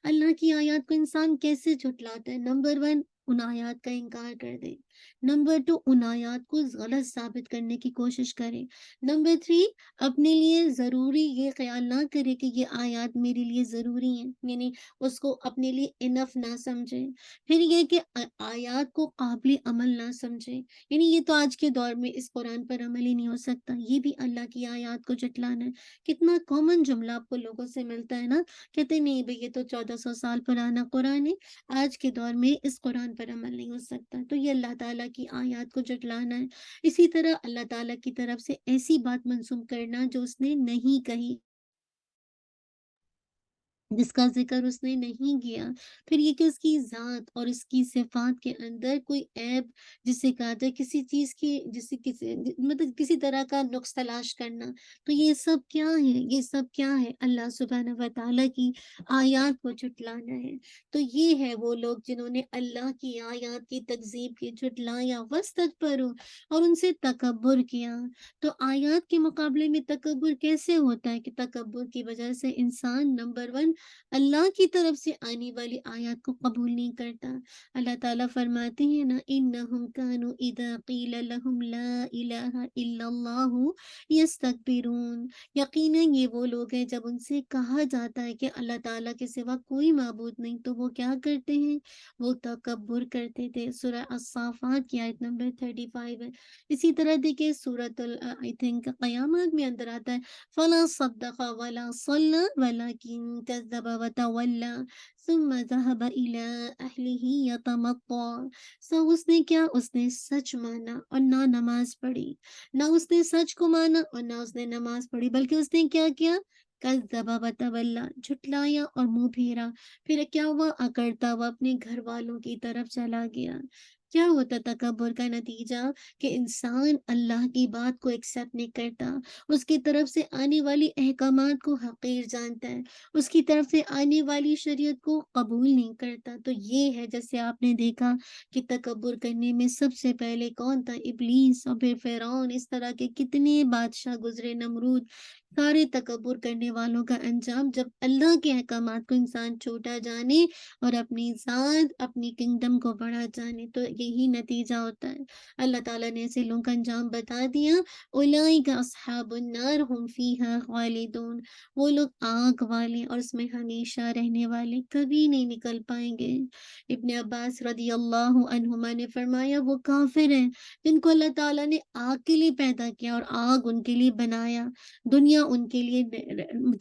اللہ کی آیات کو انسان کیسے جھٹلاتا ہے؟ نمبر 1، ان آیات کا انکار کر دے۔ نمبر 2، ان آیات کو غلط ثابت کرنے کی کوشش کرے۔ نمبر 3، اپنے لیے ضروری یہ خیال نہ کرے کہ یہ آیات میرے لیے ضروری ہیں، یعنی اس کو اپنے لیے انف نہ سمجھے۔ پھر یہ کہ آیات کو قابل عمل نہ سمجھے، یعنی یہ تو آج کے دور میں اس قرآن پر عمل ہی نہیں ہو سکتا، یہ بھی اللہ کی آیات کو جھٹلانا ہے۔ کتنا کامن جملہ آپ کو لوگوں سے ملتا ہے نا، کہتے ہیں نہیں بھئی یہ تو 1400 سال پرانا قرآن ہے، آج کے دور میں اس قرآن پر عمل نہیں ہو سکتا، تو یہ اللہ تعالیٰ کی آیات کو جھٹلانا ہے۔ اسی طرح اللہ تعالیٰ کی طرف سے ایسی بات منسوب کرنا جو اس نے نہیں کہی، جس کا ذکر اس نے نہیں کیا۔ پھر یہ کہ اس کی ذات اور اس کی صفات کے اندر کوئی عیب جسے کہا جائے کسی چیز کی مطلب کسی طرح کا نقص تلاش کرنا، تو یہ سب کیا ہے؟ یہ سب کیا ہے؟ اللہ سبحانہ و تعالیٰ کی آیات کو جھٹلانا ہے۔ تو یہ ہے وہ لوگ جنہوں نے اللہ کی آیات کی تکذیب کی، جھٹلایا، واستکبروا، اور ان سے تکبر کیا۔ تو آیات کے مقابلے میں تکبر کیسے ہوتا ہے؟ کہ تکبر کی وجہ سے انسان نمبر 1 اللہ کی طرف سے آنے والی آیات کو قبول نہیں کرتا۔ اللہ تعالیٰ فرماتے ہیں نا انہم کانوا اذا قیل لہم لا الہ الا اللہ یستکبرون، یقیناً یہ وہ لوگ ہیں جب ان سے کہا جاتا ہے کہ اللہ تعالیٰ کے سوا کوئی معبود نہیں تو وہ کیا کرتے ہیں؟ وہ تکبر کرتے تھے۔ سورہ الصافات کی آیت نمبر 35 ہے۔ اسی طرح دیکھیں سورۃ I think قیامت میں اندر آتا ہے فلا صدق ولا صلى ولكن كذب وتولى ثم ذهب الى اهله يتمطى۔ اس نے کیا؟ اس نے سچ مانا اور نہ نماز پڑھی، نہ اس نے سچ کو مانا اور نہ اس نے نماز پڑھی، بلکہ اس نے کیا کذب وتولى، جھٹلایا اور منہ پھیرا۔ پھر کیا ہوا؟ اکڑتا ہوا اپنے گھر والوں کی طرف چلا گیا۔ کیا ہوتا تکبر کا نتیجہ؟ کہ انسان اللہ کی بات کو ایکسیپٹ نہیں کرتا، اس کی طرف سے آنے والی احکامات کو حقیر جانتا ہے، اس کی طرف سے آنے والی شریعت کو قبول نہیں کرتا۔ تو یہ ہے جیسے آپ نے دیکھا کہ تکبر کرنے میں سب سے پہلے کون تھا؟ ابلیس، اور پھر فرعون، اس طرح کے کتنے بادشاہ گزرے، نمرود، سارے تکبر کرنے والوں کا انجام جب اللہ کے احکامات کو انسان چھوٹا جانے اور اپنی ذات اپنی کنگڈم کو بڑا جانے تو یہی نتیجہ ہوتا ہے۔ اللہ تعالیٰ نے ایسے لوگوں کا انجام بتا دیا، اولئک اصحاب النار ہم فیہا خالدون، وہ لوگ آگ والے اور اس میں ہمیشہ رہنے والے، کبھی نہیں نکل پائیں گے۔ ابن عباس رضی اللہ عنہما نے فرمایا وہ کافر ہیں جن کو اللہ تعالیٰ نے آگ کے لیے پیدا کیا اور آگ ان کے لیے بنایا، دنیا ان کے لیے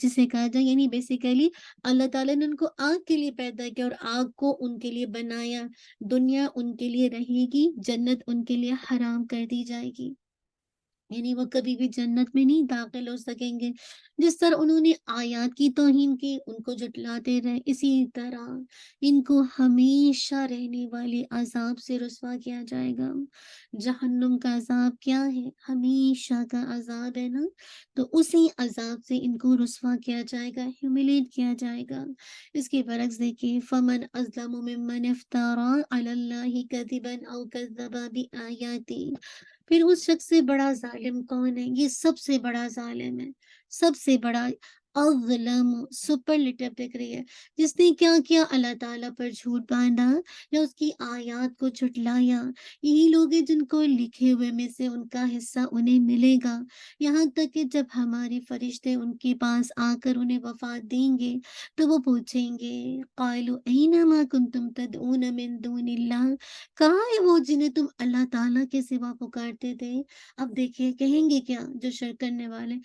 جسے کہا جائے یعنی بیسیکلی اللہ تعالیٰ نے ان کو آگ کے لیے پیدا کیا اور آگ کو ان کے لیے بنایا، دنیا ان کے لیے رہے گی، جنت ان کے لیے حرام کر دی جائے گی، یعنی وہ کبھی بھی جنت میں نہیں داخل ہو سکیں گے۔ جس طرح انہوں نے آیات کی توہین کی، ان کو جھٹلاتے رہے، اسی طرح ان کو ہمیشہ رہنے والے عذاب سے رسوا کیا جائے گا۔ جہنم کا عذاب کیا ہے؟ ہمیشہ کا عذاب ہے نا، تو اسی عذاب سے ان کو رسوا کیا جائے گا، ہیوملیٹ کیا جائے گا۔ اس کے برعکس دیکھیے فمن ازلم ممن افترا علی اللہ کذبا او کذب بآیاتی، پھر اس شخص سے بڑا ظالم کون ہے؟ یہ سب سے بڑا ظالم ہے، سب سے بڑا اظلم، سپرلیٹو دکھ رہی ہے، جس نے کیا کیا؟ اللہ تعالیٰ پر جھوٹ باندھا یا اس کی آیات کو جھٹلایا۔ یہی لوگ ہیں جن کو لکھے ہوئے میں سے ان کا حصہ انہیں ملے گا، یہاں تک کہ جب ہمارے فرشتے ان کے پاس آ کر انہیں وفات دیں گے تو وہ پوچھیں گے قالوا این ما کنتم تدعون من دون اللہ، کہاں ہے وہ جنہیں تم اللہ تعالیٰ کے سوا پکارتے تھے؟ اب دیکھیے کہیں گے کیا جو شرک کرنے والے؟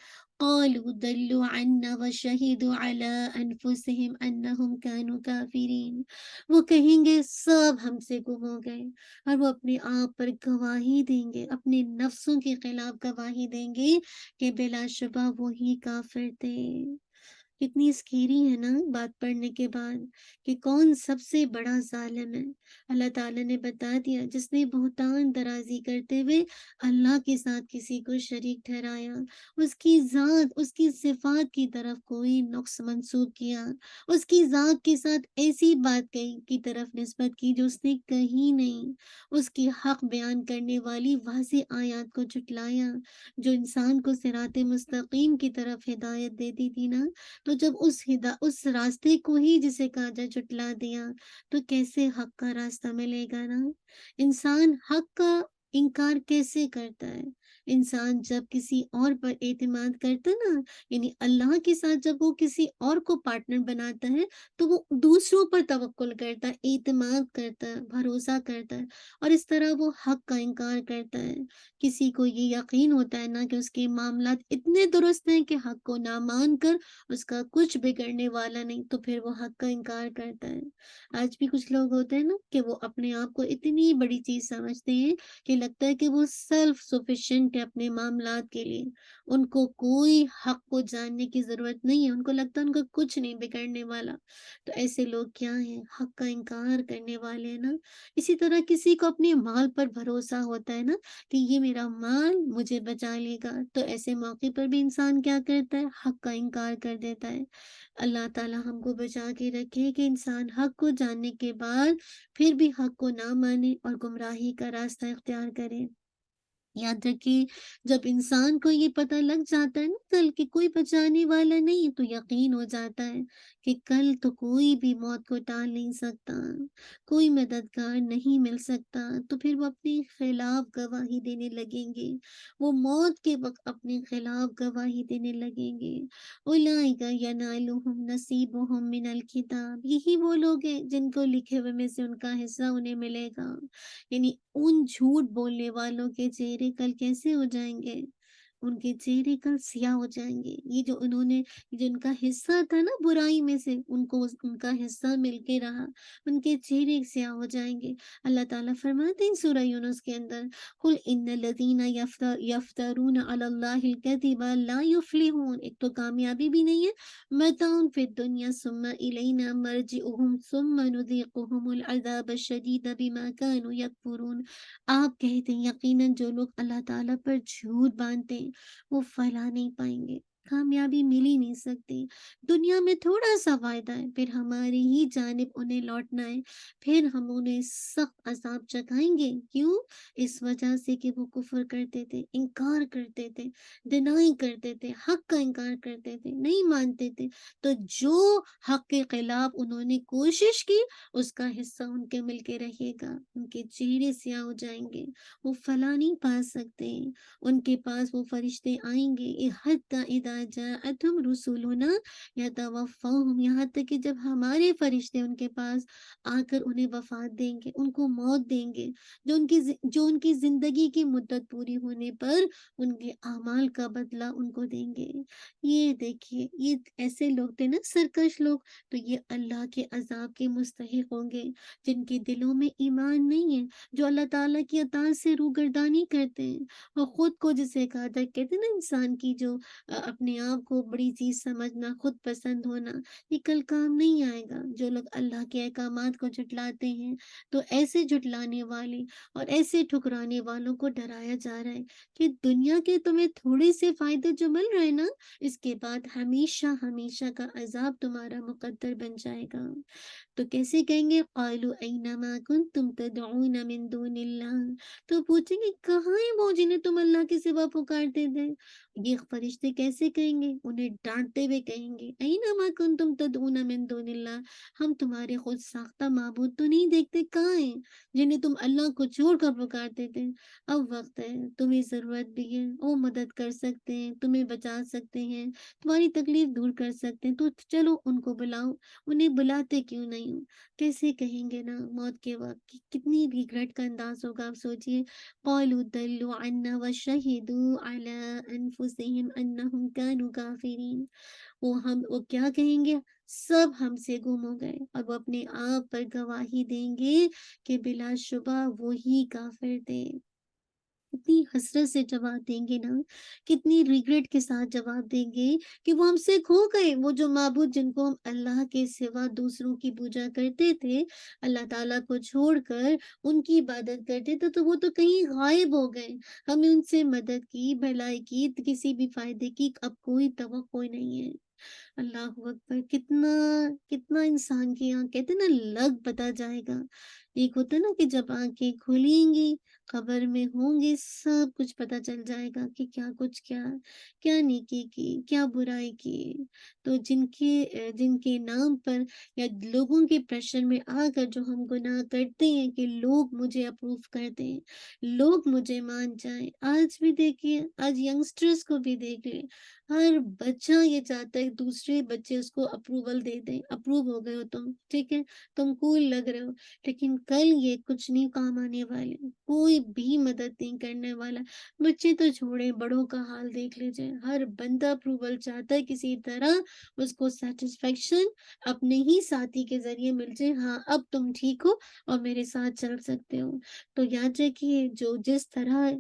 قالوا ضلوا عنا وشہدوا علی انفسہم انہم کانوا کافرین، وہ کہیں گے سب ہم سے گم ہو گئے، اور وہ اپنے آپ پر گواہی دیں گے، اپنے نفسوں کے خلاف گواہی دیں گے کہ بلا شبہ وہی کافر تھے۔ کتنی اسکیری ہے نا بات پڑھنے کے بعد کہ کون سب سے بڑا ظالم ہے۔ اللہ تعالیٰ نے بتا دیا جس نے بہتان درازی کرتے ہوئے اللہ کے ساتھ کسی کو شریک ٹھہرایا، اس کی ذات اس کی صفات کی طرف کوئی نقص منسوب کیا، اس کی ذات کے ساتھ ایسی بات کہی کی طرف نسبت کی جو اس نے کہی نہیں، اس کی حق بیان کرنے والی واضح آیات کو جھٹلایا جو انسان کو صراط مستقیم کی طرف ہدایت دیتی تھی نا، تو جب اس راستے کو ہی جسے کہا جائے جھٹلا دیا تو کیسے حق کا راستہ ملے گا نا؟ انسان حق کا انکار کیسے کرتا ہے؟ انسان جب کسی اور پر اعتماد کرتا نا، یعنی اللہ کے ساتھ جب وہ کسی اور کو پارٹنر بناتا ہے تو وہ دوسروں پر توکل کرتا ہے، اعتماد کرتا ہے، بھروسہ کرتا ہے، اور اس طرح وہ حق کا انکار کرتا ہے۔ کسی کو یہ یقین ہوتا ہے نا کہ اس کے معاملات اتنے درست ہیں کہ حق کو نہ مان کر اس کا کچھ بگڑنے والا نہیں، تو پھر وہ حق کا انکار کرتا ہے۔ آج بھی کچھ لوگ ہوتے ہیں نا کہ وہ اپنے آپ کو اتنی بڑی چیز سمجھتے ہیں کہ لگتا ہے کہ وہ سیلف سفیشینٹ ہے اپنے معاملات کے لیے، ان کو کوئی حق کو جاننے کی ضرورت نہیں ہے، ان کو لگتا ہے ان کا کچھ نہیں بگڑنے والا۔ تو ایسے لوگ کیا ہیں؟ حق کا انکار کرنے والے ہیں نا۔ اسی طرح کسی کو اپنے مال پر بھروسہ ہوتا ہے نا کہ یہ میرا مال مجھے بچا لے گا، تو ایسے موقع پر بھی انسان کیا کرتا ہے؟ حق کا انکار کر دیتا ہے۔ اللہ تعالیٰ ہم کو بچا کے رکھے کہ انسان حق کو جاننے کے بعد پھر بھی حق کو نہ مانے اور گمراہی کا راستہ اختیار کرے۔ یاد رکھیے جب انسان کو یہ پتہ لگ جاتا ہے نا کل کہ کوئی بچانے والا نہیں، تو یقین ہو جاتا ہے کہ کل تو کوئی بھی موت کو ٹال نہیں سکتا، کوئی مددگار نہیں مل سکتا، تو پھر وہ اپنے خلاف گواہی دینے لگیں گے، وہ موت کے وقت اپنے خلاف گواہی دینے لگیں گے۔ اولئک ینالہم نصیبہم من الکتاب، یہی وہ لوگ ہیں جن کو لکھے ہوئے میں سے ان کا حصہ انہیں ملے گا، یعنی ان جھوٹ بولنے والوں کے چہرے کل کیسے ہو جائیں گے؟ ان کے چہرے کل سیاہ ہو جائیں گے۔ یہ جو انہوں نے جو ان کا حصہ تھا نا برائی میں سے، ان کو ان کا حصہ مل کے رہا، ان کے چہرے سیاہ ہو جائیں گے۔ اللہ تعالیٰ فرماتے ہیں سورہ یونس کے اندر قل ان الذین یفترون علی اللہ الکذب لا یفلحون، ایک تو کامیابی بھی نہیں ہے، متاع فی الدنیا ثم الینا مرجعہم ثم نذیقہم العذاب الشدید بما کانوا یکفرون۔ آپ کہتے ہیں یقیناً جو لوگ اللہ تعالیٰ پر جھوٹ باندھتے ہیں وہ فلاح نہیں پائیں گے، کامیابی مل ہی نہیں سکتی۔ دنیا میں تھوڑا سا فائدہ ہے، پھر ہماری ہی جانب انہیں لوٹنا ہے، پھر ہم انہیں سخت عذاب چکھائیں گے۔ کیوں؟ اس وجہ سے کہ وہ کفر کرتے تھے، انکار کرتے تھے، ڈینائی کرتے تھے، حق کا انکار کرتے تھے، نہیں مانتے تھے۔ تو جو حق کے خلاف انہوں نے کوشش کی، اس کا حصہ ان کے مل کے رہے گا، ان کے چہرے سیاہ ہو جائیں گے، وہ فلاح نہیں پا سکتے۔ ان کے پاس وہ فرشتے آئیں گے، حتی اذا جاءتهم رسولنا یتوفاہم، یہاں تک کہ جب ہمارے فرشتے ان کے پاس آ کر انہیں وفات دیں گے، ان کو موت دیں گے، جو ان کی زندگی کی مدت پوری ہونے پر ان کے اعمال کا بدلہ ان کو دیں گے۔ یہ دیکھیے، یہ ایسے لوگ تھے نا سرکش لوگ، تو یہ اللہ کے عذاب کے مستحق ہوں گے، جن کے دلوں میں ایمان نہیں ہے، جو اللہ تعالیٰ کی اطاعت سے روگردانی کرتے ہیں، اور خود کو جسے کہا جائے، کہتے ہیں نا انسان کی جو اپنے آپ کو بڑی چیز سمجھنا، خود پسند ہونا، یہ کل کام نہیں آئے گا۔ جو لوگ اللہ کے احکامات کو جھٹلاتے ہیں، تو ایسے جھٹلانے والے اور ایسے ٹھکرانے والوں کو ڈرایا جا رہا ہے کہ دنیا کے تمہیں تھوڑے سے فائدے جو مل رہے ہیں نا، اس کے بعد ہمیشہ ہمیشہ کا عذاب تمہارا مقدر بن جائے گا۔ تو کیسے کہیں گے؟ قالوا اینما کنتم تدعون من دون اللہ، تو پوچھیں گے کہاں ہے وہ جنہیں تم اللہ کے سوا پکارتے تھے؟ یہ فرشتے کیسے کہیں گے؟ انہیں ڈانٹتے ہوئے کہیں گے اینما کنتم تدعون من دون اللہ، ہم تمہارے خود ساختہ معبود تو نہیں دیکھتے، کہاں ہیں جنہیں تم اللہ کو چھوڑ کر پکارتے تھے؟ اب وقت ہے، تمہیں ضرورت بھی ہے، وہ مدد کر سکتے ہیں، تمہیں بچا سکتے ہیں، تمہاری تکلیف دور کر سکتے ہیں، تو چلو ان کو بلاؤ، انہیں بلاتے کیوں نہیں ہو؟ کیسے کہیں گے نا موت کے وقت، کتنی ریگریٹ کا انداز ہوگا، آپ سوچئے۔ قالوا ضلوا عنا وشهدوا على انفسهم انهم كانوا كافرين، وہ کیا کہیں گے؟ سب ہم سے گم ہو گئے، اور وہ اپنے آپ پر گواہی دیں گے کہ بلا شبہ وہی کافر تھے۔ کتنی حسرت سے جواب دیں گے نا، کتنی ریگریٹ کے ساتھ جواب دیں گے کہ وہ ہم سے کھو گئے، وہ جو معبود جن کو ہم اللہ کے سوا دوسروں کی پوجا کرتے تھے، اللہ تعالیٰ کو چھوڑ کر ان کی عبادت کرتے تھے، تو وہ تو کہیں غائب ہو گئے۔ ہمیں ان سے مدد کی، بھلائی کی، کسی بھی فائدے کی اب کوئی توقع نہیں ہے۔ اللہ اکبر، کتنا کتنا انسان کی آنکھ، کہتے ہیں نا لگ بتا جائے گا۔ ایک ہوتا ہے نا کہ جب آنکھیں کھلیں گی، خبر میں ہوں گے، سب کچھ پتا چل جائے گا کہ کیا کچھ کیا، کیا نیکی کی، کیا برائی کی۔ تو جن کے نام پر یا لوگوں کے پریشر میں آ کر جو ہم گناہ کرتے ہیں کہ لوگ مجھے اپروو کر دیں، لوگ مجھے مان جائیں، آج بھی دیکھیے، آج ینگسٹرز کو بھی دیکھ لیں، ہر بچہ یہ چاہتا ہے دوسرے بچے اس کو اپروول دے دیں، اپروو ہو گئے ہو تم، ٹھیک ہے، تم کول لگ رہے ہو، لیکن کل یہ کچھ نہیں کام آنے والے، کوئی بھی مدد نہیں کرنے والا۔ بچے تو چھوڑے، بڑوں کا حال دیکھ لیجئے، ہر بندہ اپروول چاہتا ہے، کسی طرح اس کو سیٹسفیکشن اپنے ہی ساتھی کے ذریعے مل جائے، ہاں اب تم ٹھیک ہو اور میرے ساتھ چل سکتے ہو۔ تو یاد رکھیے، جو جس طرح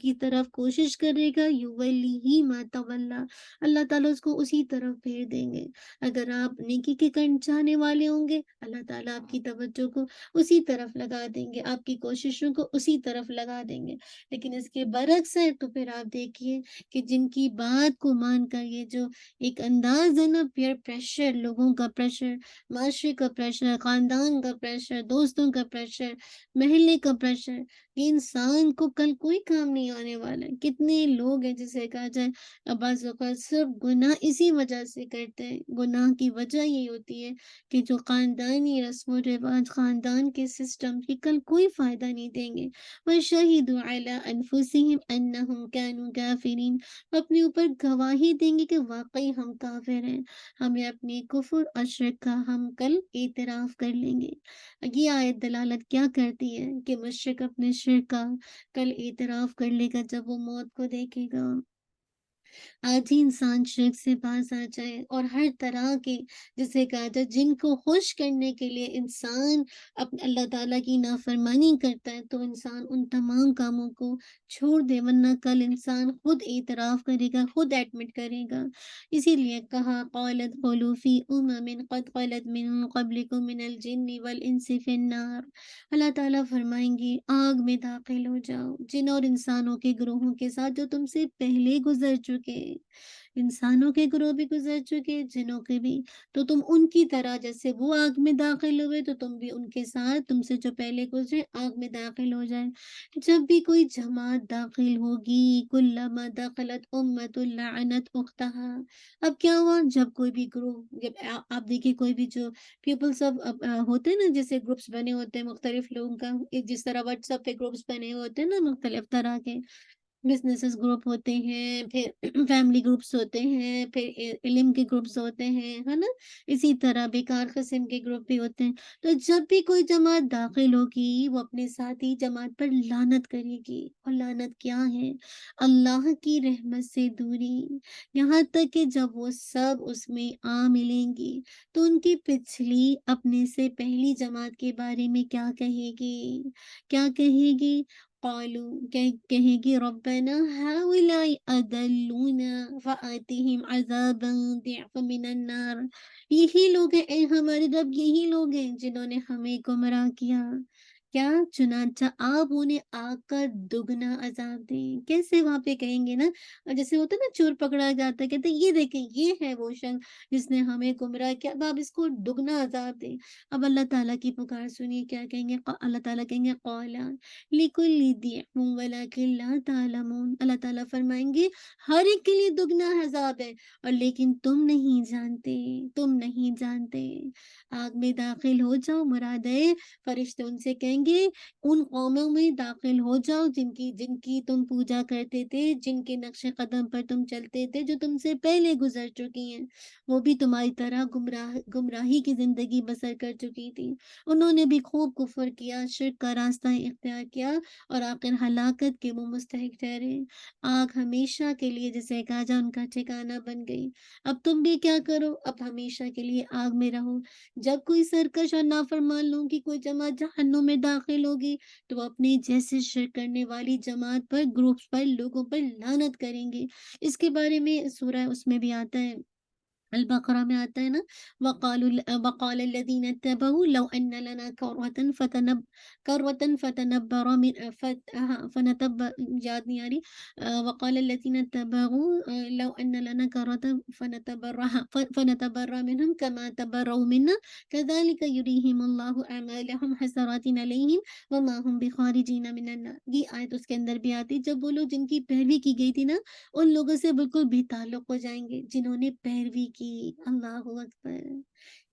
کی طرف کوشش کرے گا، یولیہ ما تولی، اللہ تعالیٰ اس کو اسی طرف پھیر دیں گے۔ اگر آپ نیکی کے کرنے چاہنے والے ہوں گے، اللہ تعالیٰ آپ کی توجہ کو اسی طرف لگا دیں گے، آپ کی کوششوں کو اسی طرف لگا دیں گے۔ لیکن اس کے برعکس ہے تو پھر آپ دیکھیے کہ جن کی بات کو مان کر یہ جو ایک انداز ہے نا، پیئر پریشر، لوگوں کا پریشر، معاشرے کا پریشر، خاندان کا پریشر، دوستوں کا پریشر، محلے کا پریشر، یہ انسان کو کل کوئی کام نہیں آنے والا ہے۔ کتنے لوگ ہیں جسے کہا جائے بعض اوقات صرف گناہ اسی وجہ سے کرتے ہیں، گناہ کی وجہ یہ ہوتی ہے کہ جو خاندانی رسم و رواج، خاندان کے سسٹم کی کل کوئی فائدہ نہیں دیں گے۔ وَشَهِدُوا عَلَىٰ أَنفُسِهِمْ أَنَّهُمْ كَانُوا كَافِرِينَ، اپنے اوپر گواہی دیں گے کہ واقعی ہم کافر ہیں، ہمیں اپنے کفر اور شرک کا ہم کل اعتراف کر لیں گے۔ یہ آیت دلالت کیا کرتی ہے کہ مشرک اپنے شرک کا کل اعتراف کر لے گا جب وہ موت کو دیکھے گا۔ آج ہی انسان شرک سے باز آ جائے، اور ہر طرح کے جسے کہا جائے جن کو خوش کرنے کے لیے انسان اللہ تعالیٰ کی نافرمانی کرتا ہے، تو انسان ان تمام کاموں کو چھوڑ دے، ورنہ کل انسان خود اعتراف کرے گا، خود ایڈمٹ کرے گا۔ اسی لیے کہا قالت خلوا فی امم قد خلت من قبلکم من الجن والانس فی النار، اللہ تعالیٰ فرمائیں گے آگ میں داخل ہو جاؤ، جن اور انسانوں کے گروہوں کے ساتھ جو تم سے پہلے گزر چکے۔ انسانوں کے گروہ بھی گزر چکے، جنوں کے بھی، تو تم ان کی طرح جیسے وہ آگ میں داخل ہوئے تو تم بھی ان کے ساتھ، تم سے جو پہلے گزرے آگ میں داخل ہو جائیں۔ جب بھی کوئی جماعت داخل ہوگی، کلما دخلت امت لعنت اختہا، اب کیا ہوا جب کوئی بھی گروہ، جب آپ دیکھیے کوئی بھی جو پیپلس آف ہوتے ہیں نا، جیسے گروپس بنے ہوتے ہیں مختلف لوگوں کا، جس طرح واٹس ایپ پہ گروپس بنے ہوتے ہیں نا مختلف طرح کے، بزنسز گروپ ہوتے ہیں، پھر فیملی گروپس ہوتے ہیں، پھر علم کے گروپس ہوتے ہیں، ہے نا، اسی طرح بیکار قسم کے گروپ بھی ہوتے ہیں۔ تو جب بھی کوئی جماعت داخل ہوگی وہ اپنے ساتھی جماعت پر لعنت کرے گی، اور لعنت کیا ہے؟ اللہ کی رحمت سے دوری، یہاں تک کہ جب وہ سب اس میں آ ملیں گی تو ان کی پچھلی اپنے سے پہلی جماعت کے بارے میں کیا کہے گی؟ کیا کہے گی؟ قالوا کہے گی ربنا هؤلاء اضلونا فآتهم عذابا ضعفا من النار، یہی لوگ ہیں اے ہمارے رب، یہی لوگ ہیں جنہوں نے ہمیں گمراہ کیا، کیا چنانچہ آپ انہیں آگ کا دگنا عذاب دیں۔ کیسے وہاں پہ کہیں گے نا، جیسے ہوتا ہے نا چور پکڑا جاتا ہے، کہتے ہیں یہ دیکھیں یہ ہے وہ شخص جس نے ہمیں گمراہ کیا، اب آپ اس کو دگنا عذاب دیں۔ اب اللہ تعالیٰ کی پکار سنیے کیا کہیں گے، اللہ تعالیٰ کہیں گے قولا لِكُلِّ ضِعْفٌ وَلَكِنْ لَا تَعْلَمُونَ، اللہ تعالیٰ فرمائیں گے ہر ایک کے لیے دگنا عذاب ہے، اور لیکن تم نہیں جانتے، تم نہیں جانتے۔ آگ میں داخل ہو جاؤ مراد ہے، فرشتے ان سے کہیں گے ان قوموں میں داخل ہو جاؤ جن کی تم پوجا کرتے تھے، جن کے نقش قدم پر تم چلتے تھے، جو تم سے پہلے گزر چکی ہیں، وہ بھی تمہاری طرح گمراہی کی زندگی بسر کر چکی تھی، انہوں نے بھی خوب کفر کیا، شرک کا راستہ اختیار کیا، اور آخر ہلاکت کے وہ مستحق ٹھہرے۔ آگ ہمیشہ کے لیے جسے کہا جا ان کا ٹھکانہ بن گئی۔ اب تم بھی کیا کرو، اب ہمیشہ کے لیے آگ میں رہو۔ جب کوئی سرکش اور نافرمان لوگوں کی کوئی جماعت جہنم میں داخل ہوگی تو وہ اپنے جیسے شرک کرنے والی جماعت پر، گروپس پر، لوگوں پر لعنت کریں گے۔ اس کے بارے میں سورہ اس میں بھی آتا ہے، البقرہ میں آتا ہے نا، وقال الذين اتبعوا لو ان لنا كرة فتنبر من فنتب یاد نہیں آ رہی، وقال الذين اتبعوا لو ان لنا كرة فنتبرأ منهم كما تبرؤوا منا كذلك يريهم الله اعمالهم حسرات عليهم وما هم بخارجين من النار۔ یہ آیت اس کے اندر بھی آتی، جب وہ لوگ جن کی پیروی کی گئی تھی نا ان لوگوں سے بالکل بھی تعلق ہو جائیں گے جنہوں نے پیروی کی۔ اللہ اکبر،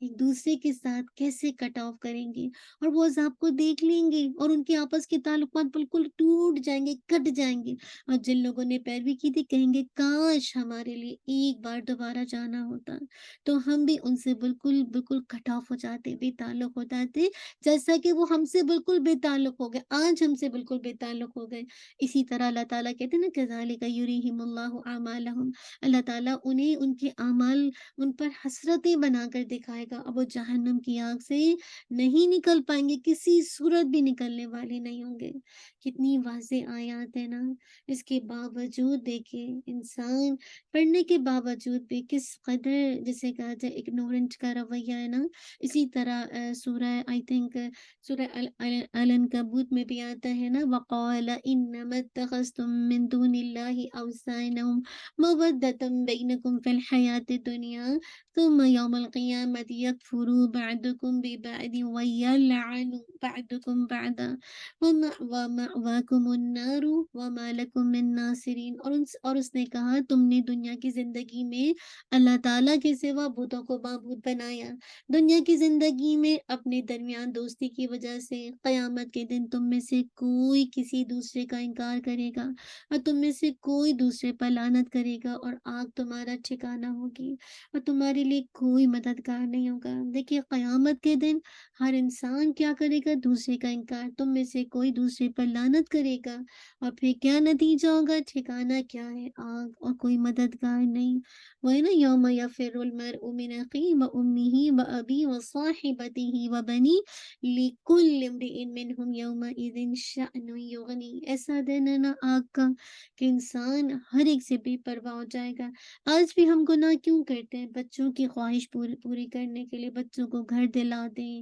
ایک دوسرے کے ساتھ کیسے کٹ آف کریں گے، اور وہ عذاب کو دیکھ لیں گے اور ان کے آپس کے تعلقات بالکل ٹوٹ جائیں گے، کٹ جائیں گے، اور جن لوگوں نے پیروی کی تھی کہیں گے کاش ہمارے لیے ایک بار دوبارہ جانا ہوتا تو ہم بھی ان سے بالکل بالکل کٹ آف ہو جاتے، بے تعلق ہو جاتے، جیسا کہ وہ ہم سے بالکل بے تعلق ہو گئے، آج ہم سے بالکل بے تعلق ہو گئے۔ اسی طرح اللہ تعالیٰ کہتے ہیں نا کذالک یریہم اللہ اعمالہم، اللہ تعالیٰ انہیں ان کے اعمال ان پر حسرتیں بنا کر دکھائے گا، اب وہ جہنم کی آگ سے نہیں نکل پائیں گے، کسی صورت بھی نکلنے والے نہیں ہوں گے۔ کتنی واضح آیات ہے نا، اس کے باوجود دیکھیں انسان پڑھنے کے باوجود بھی کس قدر جسے کہا جائے اگنورنٹ کا رویہ ہے نا۔ اسی طرح سورہ آئی تھنک سورہ العنکبوت میں بھی آتا ہے نا، وقال انما اتخذتم من دون اللہ اوثانا مودة بینکم فی الحیاۃ الدنیا ثم یوم القیامۃ یکفر بعضکم ببعض ویلعن بعضکم بعضا ومأواکم النار وما لکم من ناصرین۔ اور اس نے کہا تم نے دنیا کی زندگی میں اللہ تعالیٰ کے سوا بتوں کو معبود بنایا، دنیا کی زندگی میں اپنے درمیان دوستی کی وجہ سے قیامت کے دن تم میں سے کوئی کسی دوسرے کا انکار کرے گا اور تم میں سے کوئی دوسرے پر لعنت کرے گا، اور آگ تمہارا ٹھکانہ ہوگی اور تمہارے لیے کوئی مددگار نہیں ہوگا۔ دیکھیے قیامت کے دن ہر انسان کیا کرے گا، دوسرے کا انکار، تم میں سے کوئی دوسرے پر لعنت کرے گا، اور پھر کیا نتیجہ ہوگا، ٹھکانہ کیا ہے، آگ، اور کوئی مددگار نہیں۔ وہی نا یوم یفر المرء من اخیہ وامہ وابیہ وصاحبتہ وبنیہ لکل امرئ منہم یومئذ شأن یغنی۔ ایسا دن ہے نا آگ کا کہ انسان ہر ایک سے بے پرواہ ہو جائے گا۔ آج بھی ہم گناہ کیوں کرتے ہیں؟ بچوں کی خواہش پوری کرنے کے لیے بچوں کو گھر دلا دیں،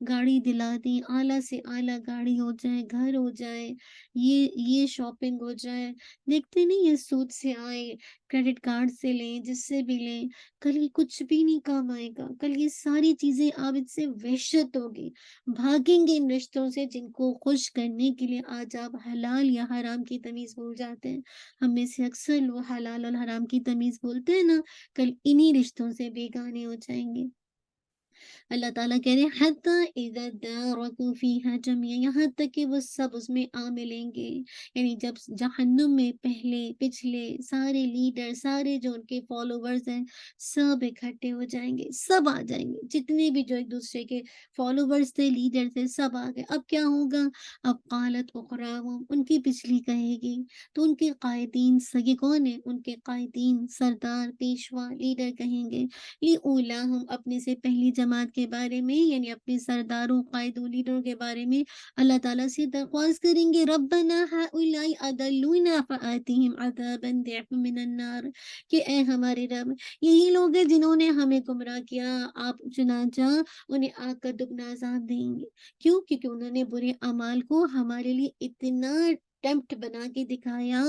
گاڑی دلا دیں، اعلیٰ سے اعلیٰ گاڑی ہو جائے، گھر ہو جائے، یہ شاپنگ ہو جائے۔ دیکھتے نہیں ہیں سود سے آئے، کریڈٹ کارڈ سے لیں، جس سے بھی لیں، کل یہ کچھ بھی نہیں کام آئے گا۔ کل یہ ساری چیزیں آپ ان سے وحشت ہوگی، بھاگیں گے ان رشتوں سے جن کو خوش کرنے کے لیے آج آپ حلال یا حرام کی تمیز بھول جاتے ہیں۔ ہم میں سے اکثر لوگ حلال اور حرام کی تمیز بولتے ہیں نا، کل انہی رشتوں سے بیگانے ہو جائیں گے۔ اللہ تعالیٰ کہہ رہے ہیں حَتَّى إِذَا ادَّارَكُوا فِيهَا جَمِيعًا، یہاں تک کہ وہ سب اس میں آ ملیں گے۔ یعنی جب جہنم میں پہلے پچھلے سارے لیڈر، سارے جو ان کے فالوورز ہیں، سب اکٹھے ہو جائیں گے، سب آ جائیں گے، جتنے بھی جو ایک دوسرے کے فالوورز تھے، لیڈر تھے، سب آ گئے۔ اب کیا ہوگا؟ اب قالت اخراہم، ان کی پچھلی کہے گی، تو ان کے قائدین، یہ کون ہیں؟ ان کے قائدین، سردار، پیشوا، لیڈر کہیں گے لِأُولَاهُمْ، اپنے سے پہلی جماعت کے بارے میں، یعنی اپنے سرداروں، قائدوں، لیڈروں کے بارے میں اللہ تعالیٰ سے درخواست کریں گے ربنا هؤلاء اضلونا فآتهم عذابا ضعفا من النار، کہ اے ہمارے رب، یہی لوگ ہیں جنہوں نے ہمیں گمراہ کیا، آپ چنانچہ انہیں آگ کا دگنا عذاب دیں گے۔ کیوں؟ کیونکہ انہوں نے برے اعمال کو ہمارے لیے اتنا ٹیمپٹ بنا کے دکھایا،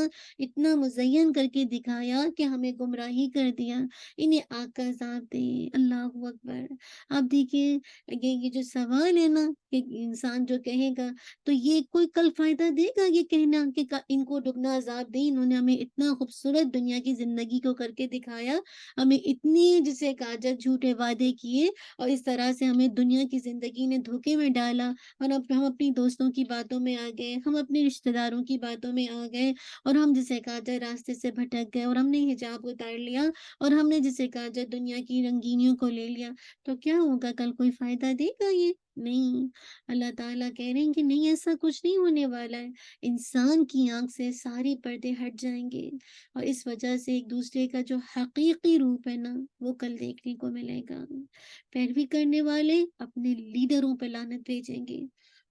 اتنا مزین کر کے دکھایا کہ ہمیں گمراہی کر دیا۔ انہیں آگ کا عذاب دے۔ اللہ اکبر۔ آپ دیکھیے یہ جو سوال ہے نا کہ انسان جو کہے گا، تو یہ کوئی کل فائدہ دے گا یہ کہنا کہ ان کو دگنا عذاب دے، انہوں نے ہمیں اتنا خوبصورت دنیا کی زندگی کو کر کے دکھایا، ہمیں اتنی جسے کہا جائے جھوٹے وعدے کیے، اور اس طرح سے ہمیں دنیا کی زندگی نے دھوکے میں ڈالا، اور اب ہم اپنی دوستوں کی باتوں میں آ گئے، ہم اپنے رشتہ داروں کی باتوں میں آ گئے، اور ہم جسے کہا جائے راستے سے بھٹک گئے، اور ہم نے حجاب اتار لیا، اور ہم نے جسے کہا جائے دنیا کی رنگینیوں کو لے لیا، تو کیا ہوگا؟ کل کوئی فائدہ دے گا یہ؟ نہیں۔ اللہ تعالیٰ کہہ رہے ہیں کہ نہیں، ایسا کچھ نہیں ہونے والا ہے۔ انسان کی آنکھ سے سارے پردے ہٹ جائیں گے، اور اس وجہ سے ایک دوسرے کا جو حقیقی روپ ہے نا، وہ کل دیکھنے کو ملے گا۔ پیروی کرنے والے اپنے لیڈروں پہ لعنت بھیجیں گے،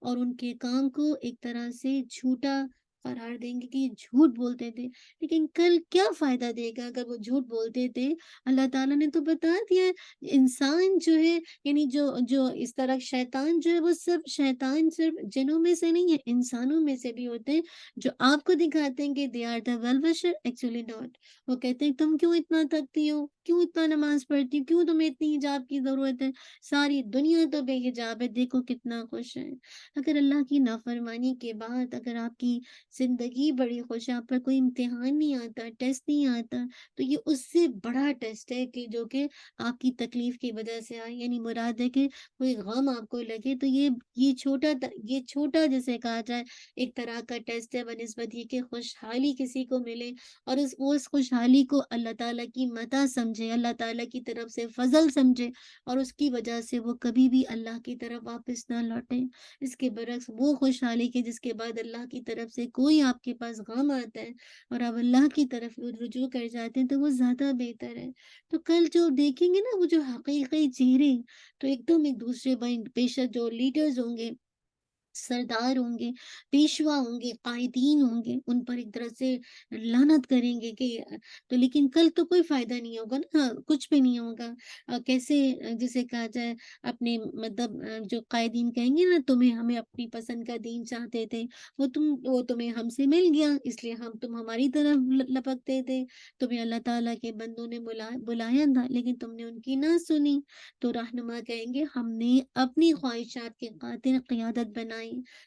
اور ان کے کام کو ایک طرح سے جھوٹا قرار دیں گے کہ یہ جھوٹ بولتے تھے۔ لیکن کل کیا فائدہ دے گا اگر وہ جھوٹ بولتے تھے؟ اللہ تعالیٰ نے تو بتا دیا ہے، انسان جو ہے، یعنی جو جو اس طرح شیطان جو ہے، وہ سب شیطان صرف جنوں میں سے نہیں ہے، انسانوں میں سے بھی ہوتے ہیں، جو آپ کو دکھاتے ہیں کہ they are the well wisher, actually not۔ وہ کہتے ہیں تم کیوں اتنا تھکتی ہو، کیوں اتنا نماز پڑھتی ہو، کیوں تمہیں اتنی حجاب کی ضرورت ہے، ساری دنیا تو بے حجاب ہے، دیکھو کتنا خوش ہے۔ اگر اللہ کی نافرمانی کے بعد اگر آپ کی زندگی بڑی خوش ہے، آپ پر کوئی امتحان نہیں آتا، ٹیسٹ نہیں آتا، تو یہ اس سے بڑا ٹیسٹ ہے کہ جو کہ آپ کی تکلیف کی وجہ سے آئے۔ یعنی مراد ہے کہ کوئی غم آپ کو لگے تو یہ چھوٹا جیسے کہا جائے ایک طرح کا ٹیسٹ ہے، بنسبت یہ کہ خوشحالی کسی کو ملے، اور اس خوشحالی کو اللہ تعالیٰ کی مدح سمجھے، اللہ تعالیٰ کی طرف سے فضل سمجھے، اور اس کی وجہ سے وہ کبھی بھی اللہ کی طرف واپس نہ لوٹے۔ اس کے برعکس وہ خوشحالی کے جس کے بعد اللہ کی طرف سے کوئی آپ کے پاس غم آتا ہے، اور آپ اللہ کی طرف رجوع کر جاتے ہیں، تو وہ زیادہ بہتر ہے۔ تو کل جو دیکھیں گے نا وہ جو حقیقی چہرے، تو ایک دم ایک دوسرے بے شک جو لیڈرز ہوں گے، سردار ہوں گے، پیشوا ہوں گے، قائدین ہوں گے، ان پر ایک طرح سے لعنت کریں گے کہ تو لیکن کل تو کوئی فائدہ نہیں ہوگا نا، کچھ بھی نہیں ہوگا۔ کیسے جسے کہا جائے اپنے مطلب جو قائدین کہیں گے نا تمہیں ہمیں اپنی پسند کا دین چاہتے تھے، وہ تمہیں ہم سے مل گیا، اس لیے تم ہماری طرف لپکتے تھے، تمہیں اللہ تعالیٰ کے بندوں نے بلایا تھا لیکن تم نے ان کی نہ سنی، تو رہنما کہیں گے ہم نے اپنی خواہشات کے خاطر قیادت بنائی،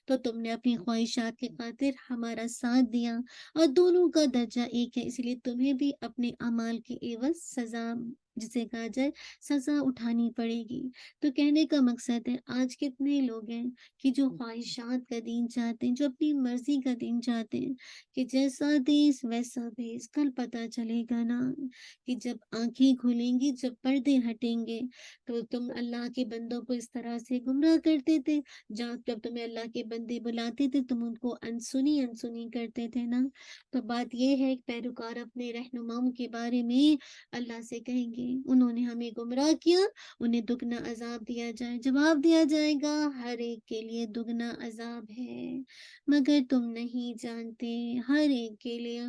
تو تم نے اپنی خواہشات کی خاطر ہمارا ساتھ دیا، اور دونوں کا درجہ ایک ہے، اس لیے تمہیں بھی اپنے اعمال کے عوض سزا جسے کہا جائے سزا اٹھانی پڑے گی۔ تو کہنے کا مقصد ہے آج کتنے لوگ ہیں کہ جو خواہشات کا دین چاہتے ہیں، جو اپنی مرضی کا دین چاہتے ہیں کہ جیسا دیس ویسا بھیس۔ کل پتہ چلے گا نا کہ جب آنکھیں کھلیں گی، جب پردے ہٹیں گے، تو تم اللہ کے بندوں کو اس طرح سے گمراہ کرتے تھے، جب تمہیں اللہ کے بندے بلاتے تھے تم ان کو انسنی کرتے تھے نا۔ تو بات یہ ہے کہ پیروکار اپنے رہنماؤں کے بارے میں اللہ سے کہیں گے گے، انہوں نے ہمیں گمراہ کیا، انہیں دگنا عذاب دیا جائے، جواب دیا جائے گا ہر ایک کے لیے دگنا عذاب ہے مگر تم نہیں جانتے، ہر ایک کے لیے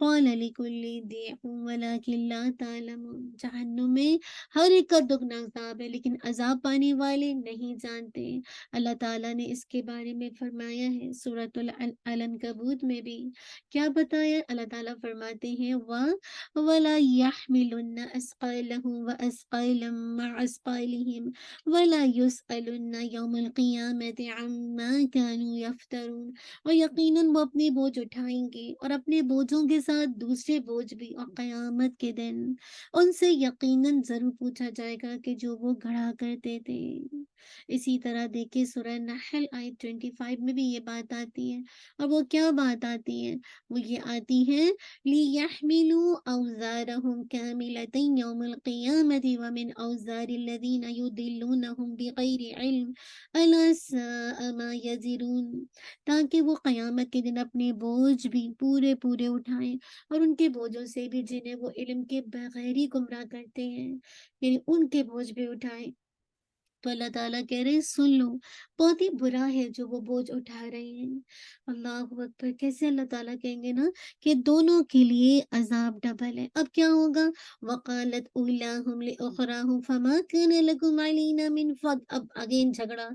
قال لکل ضعف ولکن لا تعلمون، جہنم میں ہر ایک کا دگنا عذاب ہے لیکن عذاب پانے والے نہیں جانتے۔ اللہ تعالیٰ نے اس کے بارے میں فرمایا ہے سورۃ العنکبوت میں بھی، کیا بتایا؟ اللہ تعالیٰ فرماتے ہیں وَلَا يَحْمِلُنَّ أَثْقَالَهُمْ وَأَثْقَالًا مَعَ أَثْقَالِهِمْ وَلَا يُسْأَلُنَّ يَوْمَ الْقِيَامَةِ عَمَّا كَانُوا يَفْتَرُونَ، اور یقیناً وہ اپنے بوجھ اٹھائیں گے اور اپنے بوجھوں کے ساتھ دوسرے بوجھ بھی، اور قیامت کے دن ان سے یقیناً ضرور پوچھا جائے گا کہ جو وہ گھڑا کرتے تھے۔ اسی طرح دیکھیں سورہ نحل آیت 25 میں بھی یہ بات آتی ہے، اور وہ کیا بات آتی ہے؟ وہ یہ آتی ہے لِيَحْمِلُوا أَوْزَارَهُمْ كَامِلَةً يَوْمَ الْقِيَامَةِ وَمِنْ أَوْزَارِ الَّذِينَ يُضِلُّونَهُمْ بِغَيْرِ عِلْمٍ أَلَا سَاءَ مَا يَزِرُونَ، تاکہ وہ قیامت کے دن اپنے بوجھ بھی پورے پورے اٹھائیں اور ان کے بوجھوں سے بھی جنہیں وہ علم کے بغیر ہی گمراہ کرتے ہیں، یعنی ان کے بوجھ بھی اٹھائیں۔ تو اللہ تعالیٰ کہہ رہے ہیں سن لو، بہت ہی برا ہے جو وہ بوجھ اٹھا رہے ہیں۔ اللہ اکبر، کیسے اللہ تعالیٰ کہیں گے نا کہ دونوں کے لیے عذاب ڈبل ہے۔ اب کیا ہوگا؟ وقالت اولاہم لاخراہم فما کان لکم علینا من فضل، اب اگین جھگڑا۔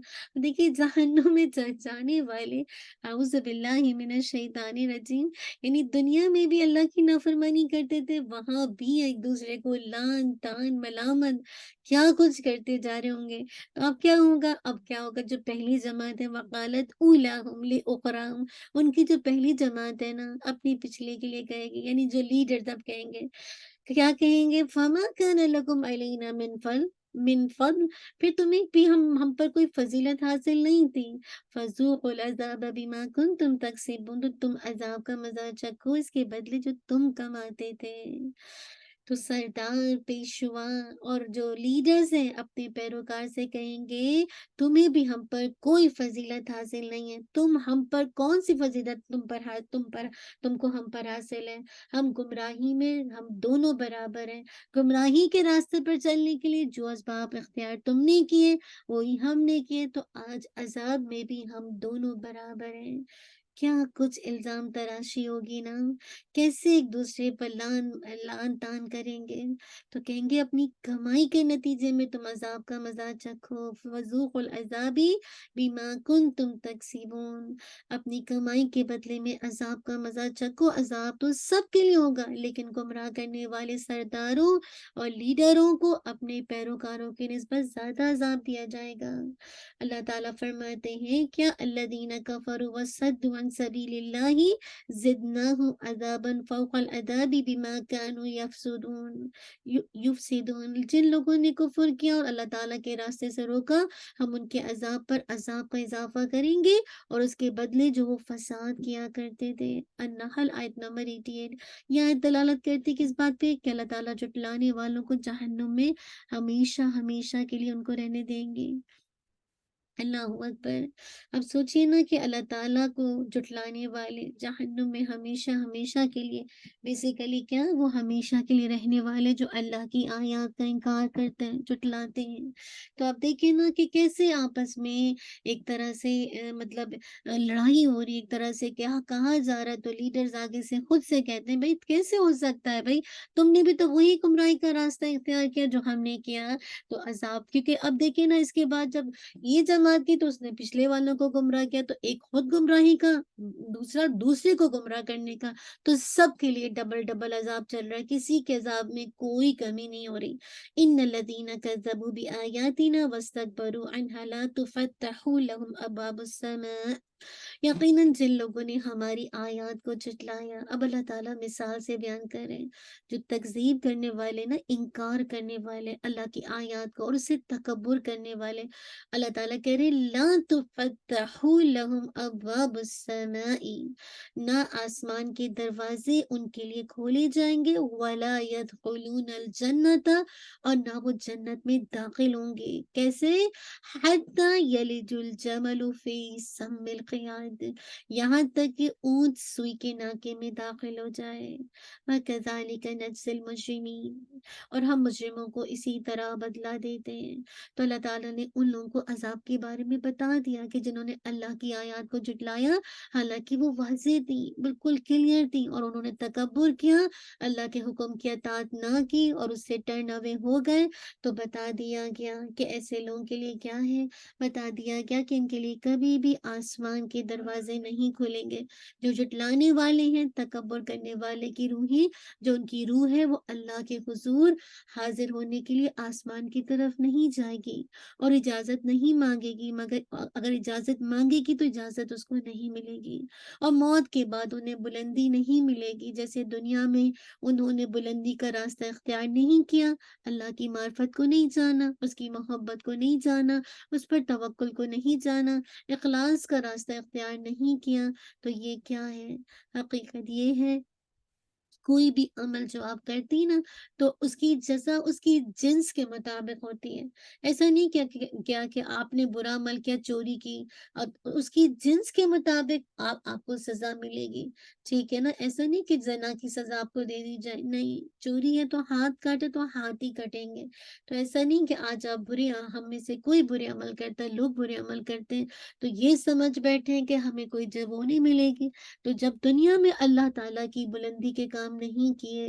دیکھیے جہنم میں جانے والے، اعوذ باللہ من الشیطان الرجیم، یعنی دنیا میں بھی اللہ کی نافرمانی کرتے تھے، وہاں بھی ایک دوسرے کو لان تان ملامت کیا کچھ کرتے جا رہے ہوں گے۔ تو اب کیا ہوگا؟ اب کیا ہوگا؟ جو پہلی جماعت ہے وقالت اولاہم لاخراہم، ان کی جو پہلی جماعت ہے نا اپنی پچھلے کے لیے کہے گی، یعنی جو لیڈر تب کہیں گے، کیا کہیں گے؟ فما کان لکم علینا من فضل، پھر تمہیں بھی ہم پر کوئی فضیلت حاصل نہیں تھی، فذوقوا العذاب بما کنتم تکسبون، تو تم عذاب کا مزہ چکھو اس کے بدلے جو تم کماتے تھے۔ تو سردار، پیشوا اور جو لیڈرز ہیں اپنے پیروکار سے کہیں گے تمہیں بھی ہم پر کوئی فضیلت حاصل نہیں ہے، تم ہم پر کون سی فضیلت تم کو ہم پر حاصل ہے؟ ہم گمراہی میں ہم دونوں برابر ہیں، گمراہی کے راستے پر چلنے کے لیے جو اسباب اختیار تم نے کیے وہی ہم نے کیے، تو آج عذاب میں بھی ہم دونوں برابر ہیں۔ کیا کچھ الزام تراشی ہوگی نا، کیسے ایک دوسرے پر لان تان کریں گے، تو کہیں گے اپنی کمائی کے نتیجے میں تم عذاب کا مزہ چکھو، فذوقوا العذاب بما کنتم تکسبون، اپنی کمائی کے بدلے میں عذاب کا مزہ چکھو۔ عذاب تو سب کے لیے ہوگا لیکن گمراہ کرنے والے سرداروں اور لیڈروں کو اپنے پیروکاروں کی نسبت زیادہ عذاب دیا جائے گا۔ اللہ تعالیٰ فرماتے ہیں کیا الذین کفروا وصدوا عن سبیل اللہ زدناہم عذابا فوق العذاب بما كانوا یفسدون، جن لوگوں نے کفر کیا اور اللہ تعالیٰ کے راستے سے روکا ہم ان کے عذاب پر عذاب کا اضافہ کریں گے اور اس کے بدلے جو وہ فساد کیا کرتے تھے۔ النحل آیت نمبر 88۔ یہ آیت دلالت کرتی کس بات پہ؟ کہ اللہ تعالیٰ جھٹلانے والوں کو جہنم میں ہمیشہ ہمیشہ کے لیے ان کو رہنے دیں گے۔ اللہ اکبر، اب سوچئے نا کہ اللہ تعالیٰ کو جھٹلانے والے جہنم میں ہمیشہ ہمیشہ کے لیے، بیسیکلی کیا وہ ہمیشہ کے لیے رہنے والے جو اللہ کی آیات کا انکار کرتے ہیں، جھٹلاتے ہیں۔ تو آپ دیکھیں نا کہ کیسے آپس میں ایک طرح سے لڑائی ہو رہی، ایک طرح سے کیا کہا جا رہا ہے، تو لیڈرز آگے سے خود سے کہتے ہیں بھائی کیسے ہو سکتا ہے، بھائی تم نے بھی تو وہی گمراہی کا راستہ اختیار کیا جو ہم نے کیا، تو عذاب، کیونکہ اب دیکھیں نا اس کے بعد جب یہ جماعت کی تو اس نے پچھلے والوں کو گمراہ کیا، تو ایک خود گمراہی کا، دوسرا دوسرے کو گمراہ کرنے کا، تو سب کے لیے ڈبل ڈبل عذاب چل رہا ہے، کسی کے عذاب میں کوئی کمی نہیں ہو رہی۔ ان الذین کذبوا بآیاتنا واستکبروا عنہا لا تفتح لهم ابواب السماء، یقیناً جن لوگوں نے ہماری آیات کو جھٹلایا، اب اللہ تعالیٰ مثال سے بیان کر رہے ہیں، جو تکذیب کرنے والے نا، انکار کرنے والے اللہ کی آیات کو اور اسے تکبر کرنے والے، اللہ تعالیٰ کہہ رہے لا تفتح لهم ابواب السماء، نہ آسمان کے دروازے ان کے لیے کھولے جائیں گے، ولا يدخلون الجنت، اور نہ وہ جنت میں داخل ہوں گے، کیسے؟ حتی یلج الجمل فی سم الخیاط، الْقِيَادِ، یہاں تک کہ اونٹ سوئی کے ناکے میں داخل ہو جائے۔ وَكَذَلِكَ نَجْزِي الْمُجْرِمِينَ، اور ہم مجرموں کو اسی طرح بدلہ دیتے ہیں۔ تو اللہ تعالیٰ نے ان لوگوں کو عذاب کے بارے میں بتا دیا کہ جنہوں نے اللہ کی آیات کو جھٹلایا، حالانکہ وہ واضح تھی، بالکل کلیئر تھی، اور انہوں نے تکبر کیا، اللہ کے حکم کی اطاعت نہ کی اور اس سے ٹرن اوے ہو گئے، تو بتا دیا گیا کہ ایسے لوگوں کے لیے کیا ہے، بتا دیا گیا کہ ان کے لیے کبھی بھی آسمان کے دروازے نہیں کھلیں گے۔ جو جھٹلانے والے ہیں، تکبر کرنے والے کی روحیں، جو ان کی روح ہے، وہ اللہ کے حضور حاضر ہونے کے لیے آسمان کی طرف نہیں جائے گی اور اجازت نہیں مانگے گی، مگر اگر اجازت مانگے گی تو اجازت اس کو نہیں ملے گی، اور موت کے بعد انہیں بلندی نہیں ملے گی۔ جیسے دنیا میں انہوں نے بلندی کا راستہ اختیار نہیں کیا، اللہ کی معرفت کو نہیں جانا، اس کی محبت کو نہیں جانا، اس پر توکل کو نہیں جانا، اخلاص کا راستہ اختیار نہیں کیا، تو یہ کیا ہے؟ حقیقت یہ ہے کوئی بھی عمل جو آپ کرتی نا تو اس کی جزا اس کی جنس کے مطابق ہوتی ہے۔ ایسا نہیں کیا کہ آپ نے برا عمل کیا، چوری کی، اب اس کی جنس کے مطابق آپ کو سزا ملے گی، ٹھیک ہے نا؟ ایسا نہیں کہ زنا کی سزا آپ کو دے دی جائے، نہیں، چوری ہے تو ہاتھ کاٹے تو ہاتھ ہی کٹیں گے۔ تو ایسا نہیں کہ آج آپ ہم میں سے کوئی برے عمل کرتا ہے، لوگ برے عمل کرتے ہیں تو یہ سمجھ بیٹھے ہیں کہ ہمیں کوئی وہ نہیں ملے گی۔ تو جب دنیا میں اللہ تعالیٰ کی بلندی کے کام نہیں کیے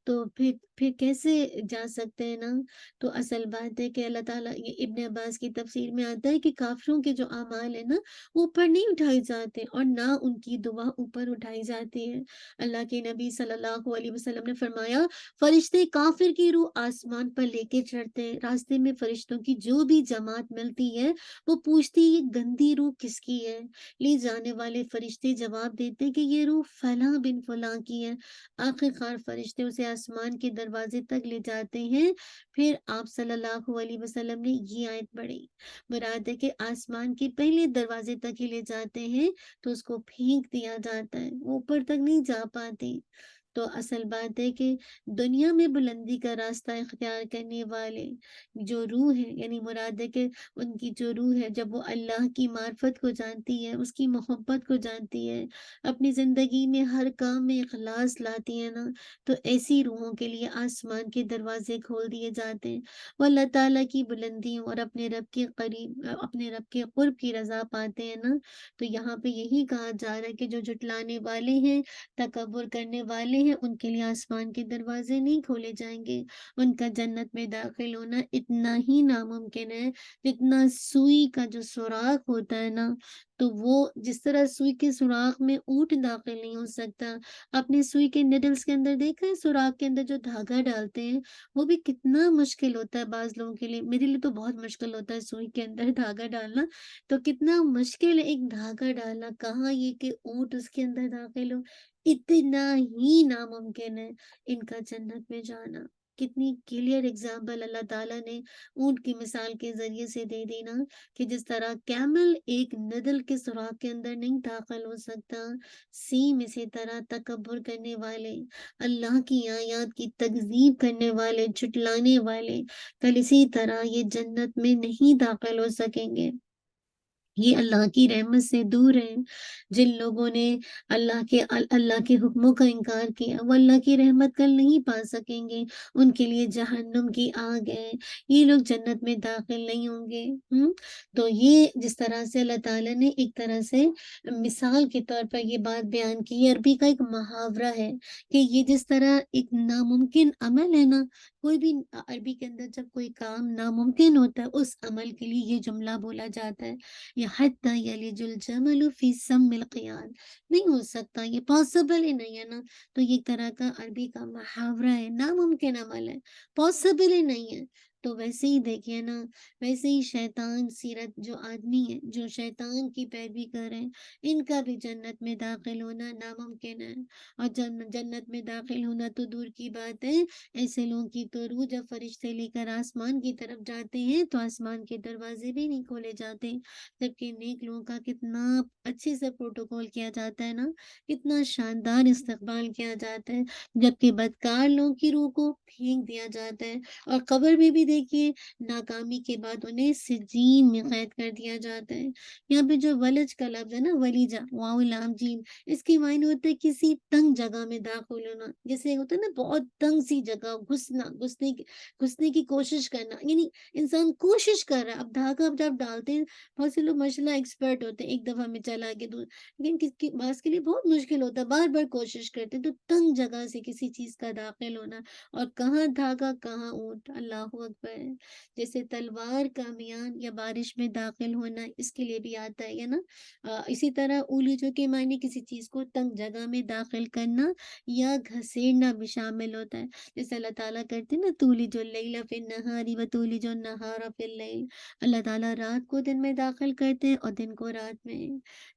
تو پھر کیسے جا سکتے ہیں نا؟ تو اصل بات ہے کہ اللہ تعالیٰ، یہ ابن عباس کی تفسیر میں آتا ہے کہ کافروں کے جو اعمال ہیں نا وہ اوپر نہیں اٹھائے جاتے اور نہ ان کی دعا اوپر اٹھائی جاتی ہے۔ اللہ کے نبی صلی اللہ علیہ وسلم نے فرمایا، فرشتے کافر کی روح آسمان پر لے کے چڑھتے ہیں، راستے میں فرشتوں کی جو بھی جماعت ملتی ہے وہ پوچھتی ہے یہ گندی روح کس کی ہے؟ لے جانے والے فرشتے جواب دیتے کہ یہ روح فلاں بن فلاں کی ہے۔ آخر کار فرشتے اسے آسمان کے دروازے تک لے جاتے ہیں۔ پھر آپ صلی اللہ علیہ وسلم نے یہ آیت پڑھی، مراد ہے کہ آسمان کے پہلے دروازے تک ہی لے جاتے ہیں تو اس کو پھینک دیا جاتا ہے، وہ اوپر تک نہیں جا پاتے۔ تو اصل بات ہے کہ دنیا میں بلندی کا راستہ اختیار کرنے والے جو روح ہے، یعنی مراد ہے کہ ان کی جو روح ہے جب وہ اللہ کی معرفت کو جانتی ہے، اس کی محبت کو جانتی ہے، اپنی زندگی میں ہر کام میں اخلاص لاتی ہے نا، تو ایسی روحوں کے لیے آسمان کے دروازے کھول دیے جاتے ہیں، وہ اللہ تعالیٰ کی بلندیوں اور اپنے رب کے قرب کی رضا پاتے ہیں نا۔ تو یہاں پہ یہی کہا جا رہا ہے کہ جو جھٹلانے والے ہیں، تکبر کرنے والے ہیں، ان کے لیے آسمان کے دروازے نہیں کھولے جائیں گے، ان کا جنت میں داخل ہونا اتنا ہی ناممکن ہے جتنا سوئی کا جو سوراخ ہوتا ہے نا، تو وہ جس طرح سوئی کے سوراخ میں اونٹ داخل نہیں ہو سکتا۔ اپنے سوئی کے نیڈلز کے اندر دیکھا ہے، سوراخ کے اندر جو دھاگا ڈالتے ہیں وہ بھی کتنا مشکل ہوتا ہے بعض لوگوں کے لیے، میرے لیے تو بہت مشکل ہوتا ہے سوئی کے اندر دھاگا ڈالنا، تو کتنا مشکل ہے ایک دھاگا ڈالنا، کہاں یہ کہ اونٹ اس کے اندر داخل ہو، اتنا ہی ناممکن ہے ان کا جنت میں جانا۔ کتنی کلیئر اگزامپل اللہ تعالیٰ نے اونٹ کی مثال کے ذریعے سے دے دی نا، کہ جس طرح کیمل ایک ندل کے سوراخ کے اندر نہیں داخل ہو سکتا، سیم اسی طرح تکبر کرنے والے، اللہ کی آیات کی تکذیب کرنے والے، جھٹلانے والے، کل اسی طرح یہ جنت میں نہیں داخل ہو سکیں گے۔ یہ اللہ کی رحمت سے دور ہیں۔ جن لوگوں نے اللہ کے حکموں کا انکار کیا وہ اللہ کی رحمت کل نہیں پا سکیں گے، ان کے لیے جہنم کی آگ ہے، یہ لوگ جنت میں داخل نہیں ہوں گے۔ تو یہ جس طرح سے اللہ تعالیٰ نے ایک طرح سے مثال کے طور پر یہ بات بیان کی ہے، عربی کا ایک محاورہ ہے کہ یہ جس طرح ایک ناممکن عمل ہے نا، کوئی بھی عربی کے اندر جب کوئی کام ناممکن ہوتا ہے اس عمل کے لیے یہ جملہ بولا جاتا ہے، یہ حتی یلج الجمل فی سم القیاد، نہیں ہو سکتا، یہ پاسبل ہی نہیں ہے نا۔ تو یہ طرح کا عربی کا محاورہ ہے، ناممکن عمل ہے، پاسبل ہی نہیں ہے۔ تو ویسے ہی دیکھیے نا، ویسے ہی شیطان سیرت جو آدمی ہے جو شیطان کی پیروی کر رہے ہیں، ان کا بھی جنت میں داخل ہونا ناممکن ہے، اور جنت میں داخل ہونا تو دور کی بات ہے، ایسے لوگوں کی تو روح جب فرشتے لے کر آسمان کی طرف جاتے ہیں تو آسمان کے دروازے بھی نہیں کھولے جاتے، جبکہ نیک لوگوں کا کتنا اچھے سے پروٹوکول کیا جاتا ہے نا، کتنا شاندار استقبال کیا جاتا ہے، جبکہ بدکار لوگوں کی روح کو پھینک دیا جاتا ہے۔ اور قبر میں بھی دیکھیے ناکامی کے بعد انہیں سجین میں قید کر دیا جاتا ہے۔ یہاں پہ جو ولج کا لفظ ہے نا، ولیجا، واو لام جیم، اس کے معنی ہوتا ہے کسی تنگ جگہ میں داخل ہونا، جیسے ہوتا ہے نا بہت تنگ سی جگہ گھسنے کی کوشش کرنا، یعنی انسان کوشش کر رہا ہے۔ اب دھاگا اب جب ڈالتے ہیں، بہت سے لوگ ماشاء اللہ ایکسپرٹ ہوتے ہیں، ایک دفعہ میں چلا کے لیکن بعض کے لیے بہت مشکل ہوتا ہے، بار بار کوشش کرتے ہیں۔ تو تنگ جگہ سے کسی چیز کا داخل ہونا، اور کہاں دھاگا کہاں اونٹ، اللہ اکبر۔ جیسے تلوار کا میان یا بارش میں داخل ہونا، اس کے لیے بھی آتا ہے نا۔ اسی طرح اولجو کے معنی کسی چیز کو تنگ جگہ میں داخل کرنا یا گھسیڑنا بھی شامل ہوتا ہے۔ جیسے اللہ تعالیٰ کرتے نا، تولج اللیل فی النہار و تولج النہار فی اللیل، اللہ تعالیٰ رات کو دن میں داخل کرتے ہیں اور دن کو رات میں۔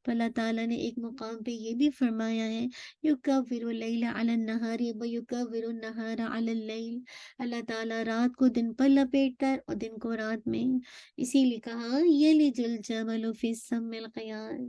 تو اللہ تعالیٰ نے ایک مقام پہ یہ بھی فرمایا ہے، یکور اللیل علی النہار و یکور النہار علی اللیل، اللہ تعالیٰ رات کو دن پر لپیٹتا ہے اور دن کو رات میں۔ اسی لیے کہا یلج الجمل فی السم الخیاط،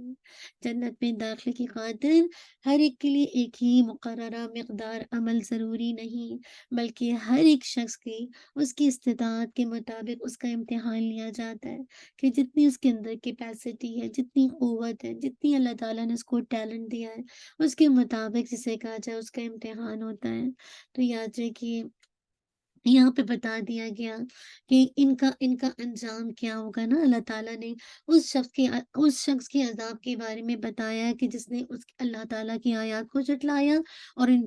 جنت میں داخلے کی خاطر ہر ایک کے لیے ایک ہی مقررہ مقدار عمل ضروری نہیں، بلکہ ہر ایک شخص کی اس کی استطاعت کے مطابق اس کا امتحان لیا جاتا ہے، کہ جتنی اس کے اندر کیپیسٹی ہے، جتنی قوت ہے، جتنی اللہ تعالیٰ نے اس کو ٹیلنٹ دیا ہے، اس کے مطابق جسے کہا جائے اس کا امتحان ہوتا ہے۔ تو یاد رکھیے یہاں پہ بتا دیا گیا کہ ان کا انجام کیا ہوگا نا۔ اللہ تعالیٰ نے اس شخص کے عذاب کے بارے میں بتایا کہ جس نے اللہ تعالیٰ کی آیات کو جھٹلایا اور ان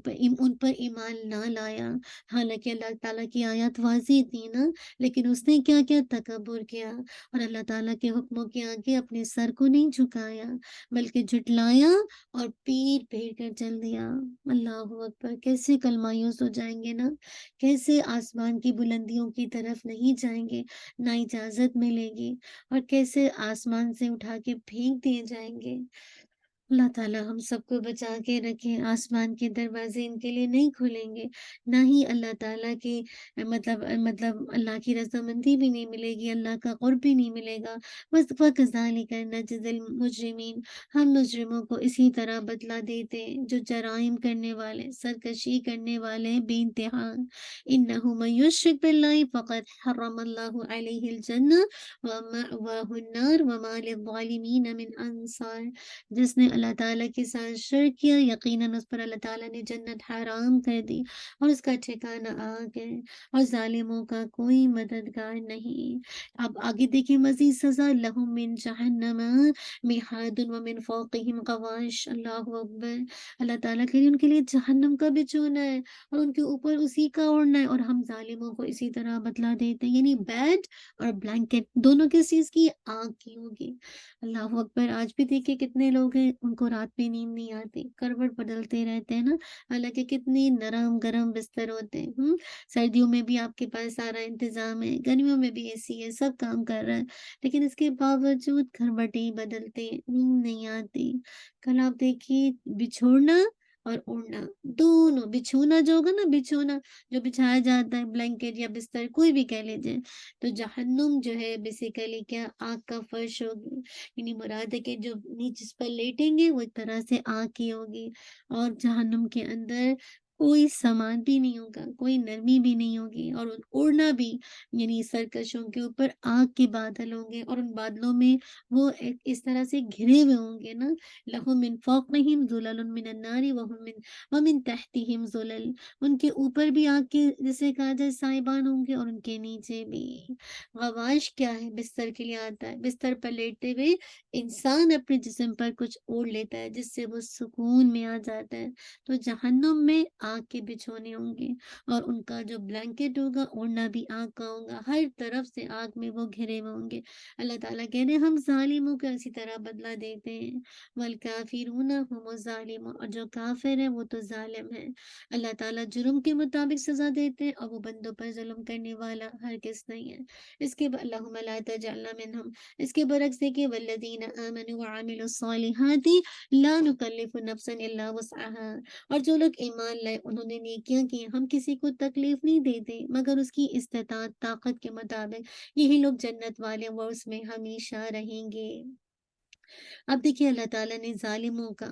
پر ایمان نہ لایا۔ حالانکہ اللہ تعالیٰ کی آیات واضح تھی نا، لیکن اس نے کیا کیا، تکبر کیا، اور اللہ تعالیٰ کے حکموں کے آگے اپنے سر کو نہیں جھکایا، بلکہ جھٹلایا اور پیٹ پھیر کر چل دیا۔ اللہ اکبر، کیسے کل مایوس ہو جائیں گے نا، کیسے آسمان کی بلندیوں کی طرف نہیں جائیں گے، نہ اجازت ملے گی، اور کیسے آسمان سے اٹھا کے پھینک دیے جائیں گے۔ اللہ تعالیٰ ہم سب کو بچا کے رکھے، آسمان کے دروازے ان کے لیے نہیں کھلیں گے، نہ ہی اللہ تعالیٰ کی مطلب اللہ کی رضامندی بھی نہیں ملے گی، اللہ کا قرب بھی نہیں ملے گا۔ بس وَكَذَلِكَ نَجْزِي الْمُجْرِمِينَ، ہم مجرموں کو اسی طرح بدلہ دیتے ہیں جو جرائم کرنے والے، سرکشی کرنے والے ہیں بے انتہا۔ إِنَّهُ مَن يُشْرِكْ بِاللَّهِ فَقَدْ حَرَّمَ اللَّهُ عَلَيْهِ الْجَنَّةَ وَمَأْوَاهُ النَّارُ وَمَا لِلظَّالِمِينَ مِنْ أَنصَارٍ، جس نے اللہ تعالیٰ کے ساتھ شرک کیا، یقیناً اس پر اللہ تعالیٰ نے جنت حرام کر دی اور اس کا ٹھکانہ آگ ہے، اور ظالموں کا کوئی مددگار نہیں۔ اب آگے دیکھیں مزید سزا، لہم من جہنم مہاد ومن فوقہم غواش، اللہ اکبر۔ اللہ تعالیٰ کے لیے ان کے لیے جہنم کا بچھونا ہے اور ان کے اوپر اسی کا اوڑھنا ہے، اور ہم ظالموں کو اسی طرح بدلا دیتے ہیں، یعنی بیڈ اور بلینکٹ دونوں کس چیز کی، آگ کی ہوگی۔ اللہ اکبر، آج بھی دیکھیں کتنے لوگ ہیں ان کو رات میں نیند نہیں آتی، کروٹ بدلتے رہتے ہیں نا، حالانکہ کتنی نرم گرم بستر ہوتے ہیں۔ سردیوں میں بھی آپ کے پاس سارا انتظام ہے، گرمیوں میں بھی اے سی ہے، سب کام کر رہا ہے، لیکن اس کے باوجود کروٹیں ہی بدلتے ہیں، نیند نہیں آتی۔ کل آپ دیکھیے بچھوڑنا اور اڑنا دونوں، بچھونا جو ہوگا نا، بچھونا جو بچھایا جاتا ہے، بلینکٹ یا بستر کوئی بھی کہہ لیجیے، تو جہنم جو ہے بیسیکلی کیا، آگ کا فرش ہوگی، یعنی مراد ہے کہ جو جس پر لیٹیں گے وہ ایک طرح سے آگ کی ہوگی، اور جہنم کے اندر کوئی سامان بھی نہیں ہوگا، کوئی نرمی بھی نہیں ہوگی، اور اڑنا بھی، یعنی سرکشوں کے اوپر آگ کے بادل ہوں گے، اور ان بادلوں میں وہ اس طرح سے گھرے ہوئے ہوں گے نا، لہم من فوقہم ظلل من النار ومن تحتہم ظلل، ان کے اوپر بھی آگ کے جسے کہا جائے سائبان ہوں گے، اور ان کے نیچے بھی۔ غواش کیا ہے، بستر کے لیے آتا ہے، بستر پر لیٹتے ہوئے انسان اپنے جسم پر کچھ اوڑھ لیتا ہے جس سے وہ سکون میں آ جاتا ہے، تو جہنم میں آگ کے بچھونے ہوں گے، اور ان کا جو بلینکٹ ہوگا اوڑھنا بھی آگ کا ہوگا، ہر طرف سے آگ میں وہ گھرے ہوئے ہوں گے۔ اللہ تعالیٰ کہہ رہے ہیں ہم ظالموں کا اسی طرح بدلہ دیتے ہیں، والکافرون هم الظالمون، اور جو کافر ہیں وہ تو ظالم ہیں۔ اللہ تعالیٰ جرم کے مطابق سزا دیتے ہیں، اور وہ بندوں پر ظلم کرنے والا ہرگز نہیں ہے۔ اس کے اللہم لا تجعلنا منہم، اس کے برعکس دیکھیں والذین آمنوا وعملوا الصالحات لا نکلف نفسا الا وسعها، اور جو لوگ ایمان لائے انہوں نے نیکیاں کی، ہم کسی کو تکلیف نہیں دیتے مگر اس کی استطاعت طاقت کے مطابق، یہی لوگ جنت والے وہ اس میں ہمیشہ رہیں گے۔ اب دیکھیے اللہ تعالیٰ نے ظالموں کا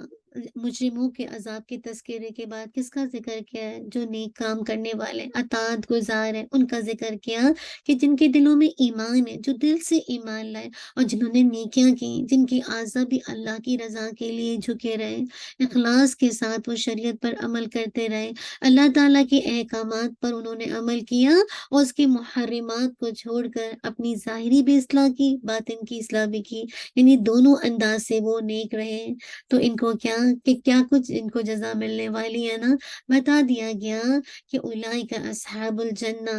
مجرموں کے عذاب کے تذکرے کے بعد کس کا ذکر کیا ہے؟ جو نیک کام کرنے والے اطاعت گزار ہیں ان کا ذکر کیا، کہ جن کے دلوں میں ایمان ہے، جو دل سے ایمان لائے اور جنہوں نے نیکیاں کی، جن کی اعضا بھی اللہ کی رضا کے لیے جھکے رہے، اخلاص کے ساتھ وہ شریعت پر عمل کرتے رہے، اللہ تعالیٰ کے احکامات پر انہوں نے عمل کیا اور اس کے محرمات کو چھوڑ کر اپنی ظاہری بھی اصلاح کی، باطن کی اصلاح بھی کی، یعنی دونوں انداز سے وہ نیک رہے، تو ان کو کیا کچھ ان کو جزا ملنے والی ہے نا، بتا دیا گیا کہ اولئک اصحاب الجنہ،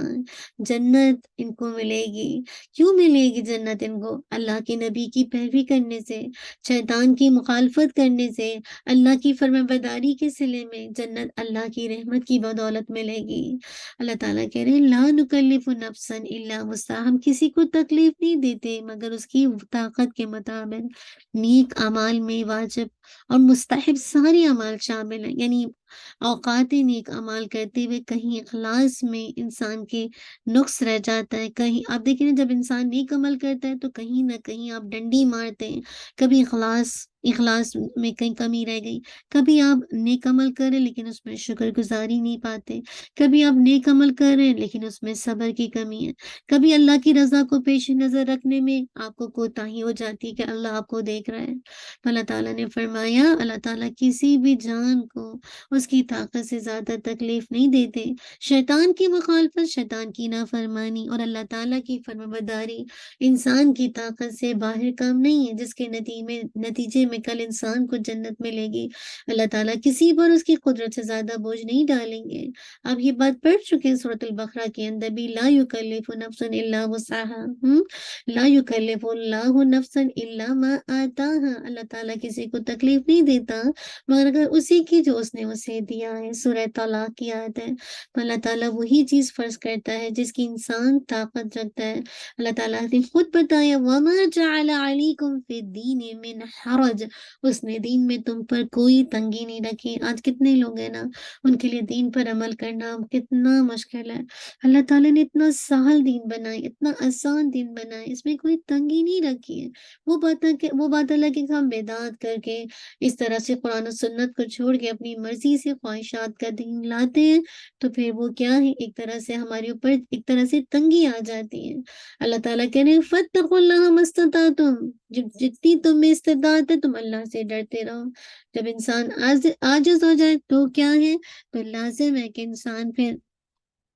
جنت ان کو ملے گی۔ کیوں ملے گی جنت ان کو؟ اللہ کے نبی کی پیروی کرنے سے، شیطان کی مخالفت کرنے سے، اللہ کی فرمانبرداری کے صلے میں جنت اللہ کی رحمت کی بدولت ملے گی۔ اللہ تعالیٰ کہہ رہے ہیں لا نکلف نفسا الا وسعها، ہم کسی کو تکلیف نہیں دیتے مگر اس کی طاقت کے مطابق۔ نیک اعمال میں واجب اور مستحب سارے اعمال شامل ہیں، یعنی اوقات نیک اعمال کرتے ہوئے کہیں اخلاص میں انسان کے نقص رہ جاتا ہے، کہیں آپ دیکھیں نا جب انسان نیک عمل کرتا ہے تو کہیں نہ کہیں آپ ڈنڈی مارتے ہیں، کبھی اخلاص میں کہیں کمی رہ گئی، کبھی آپ نیک عمل کر رہے ہیں لیکن اس میں شکر گزاری نہیں پاتے، کبھی آپ نیک عمل کر رہے ہیں لیکن اس میں صبر کی کمی ہے، کبھی اللہ کی رضا کو پیش نظر رکھنے میں آپ کو کوتاہی ہو جاتی ہے کہ اللہ آپ کو دیکھ رہا ہے۔ تو اللہ تعالیٰ نے فرمایا اللہ تعالیٰ کسی بھی جان کو اس کی طاقت سے زیادہ تکلیف نہیں دیتے۔ شیطان کی مخالفت، شیطان کی نافرمانی اور اللہ تعالیٰ کی فرمانبرداری انسان کی طاقت سے باہر کام نہیں ہے، جس کے نتیجے میں کل انسان کو جنت ملے گی۔ اللہ تعالیٰ کسی پر اس کی قدرت سے زیادہ بوجھ نہیں ڈالیں گے۔ اب یہ بات پڑھ چکے ہیں سورۃ البقرہ کے اندر بھی، لا یکلف نفس الا وسعها، لا یکلف اللہ نفسا الا ما آتاها، اللہ تعالیٰ کسی کو تکلیف نہیں دیتا مگر اگر اسی کی جو اس نے اسے دیا ہے۔ سورہ طلاق کی آیت ہے، تو اللہ تعالیٰ وہی چیز فرض کرتا ہے جس کی انسان طاقت رکھتا ہے۔ اللہ تعالیٰ نے خود بتایا وَمَا جَعَلَ عَلَيْكُمْ فِي الدِّينِ مِنْ حَرَجٍ، اس نے دین میں تم پر کوئی تنگی نہیں رکھی۔ آج کتنے لوگ ہیں نا، ان کے لیے دین پر عمل کرنا کتنا مشکل ہے۔ اللہ تعالیٰ نے اتنا سہل دین بنائی، اتنا آسان دین بنائی، اس میں کوئی تنگی نہیں رکھی ہے۔ وہ بات اللہ کی ہم بدعت کر کے اس طرح سے قرآن و سنت کو چھوڑ کے اپنی مرضی سے خواہشات کا دین لاتے ہیں تو پھر وہ کیا ہے، ایک طرح سے ہمارے اوپر ایک طرح سے تنگی آ جاتی ہے۔ اللہ تعالیٰ کہہ رہے ہیں فَاتَّقُوا اللَّهَ مَا اسْتَطَعْتُمْ، جتنی تم میں استطاعت ہے تم اللہ سے ڈرتے رہو۔ جب انسان عاجز ہو جائے تو کیا ہے، تو لازم ہے کہ انسان پھر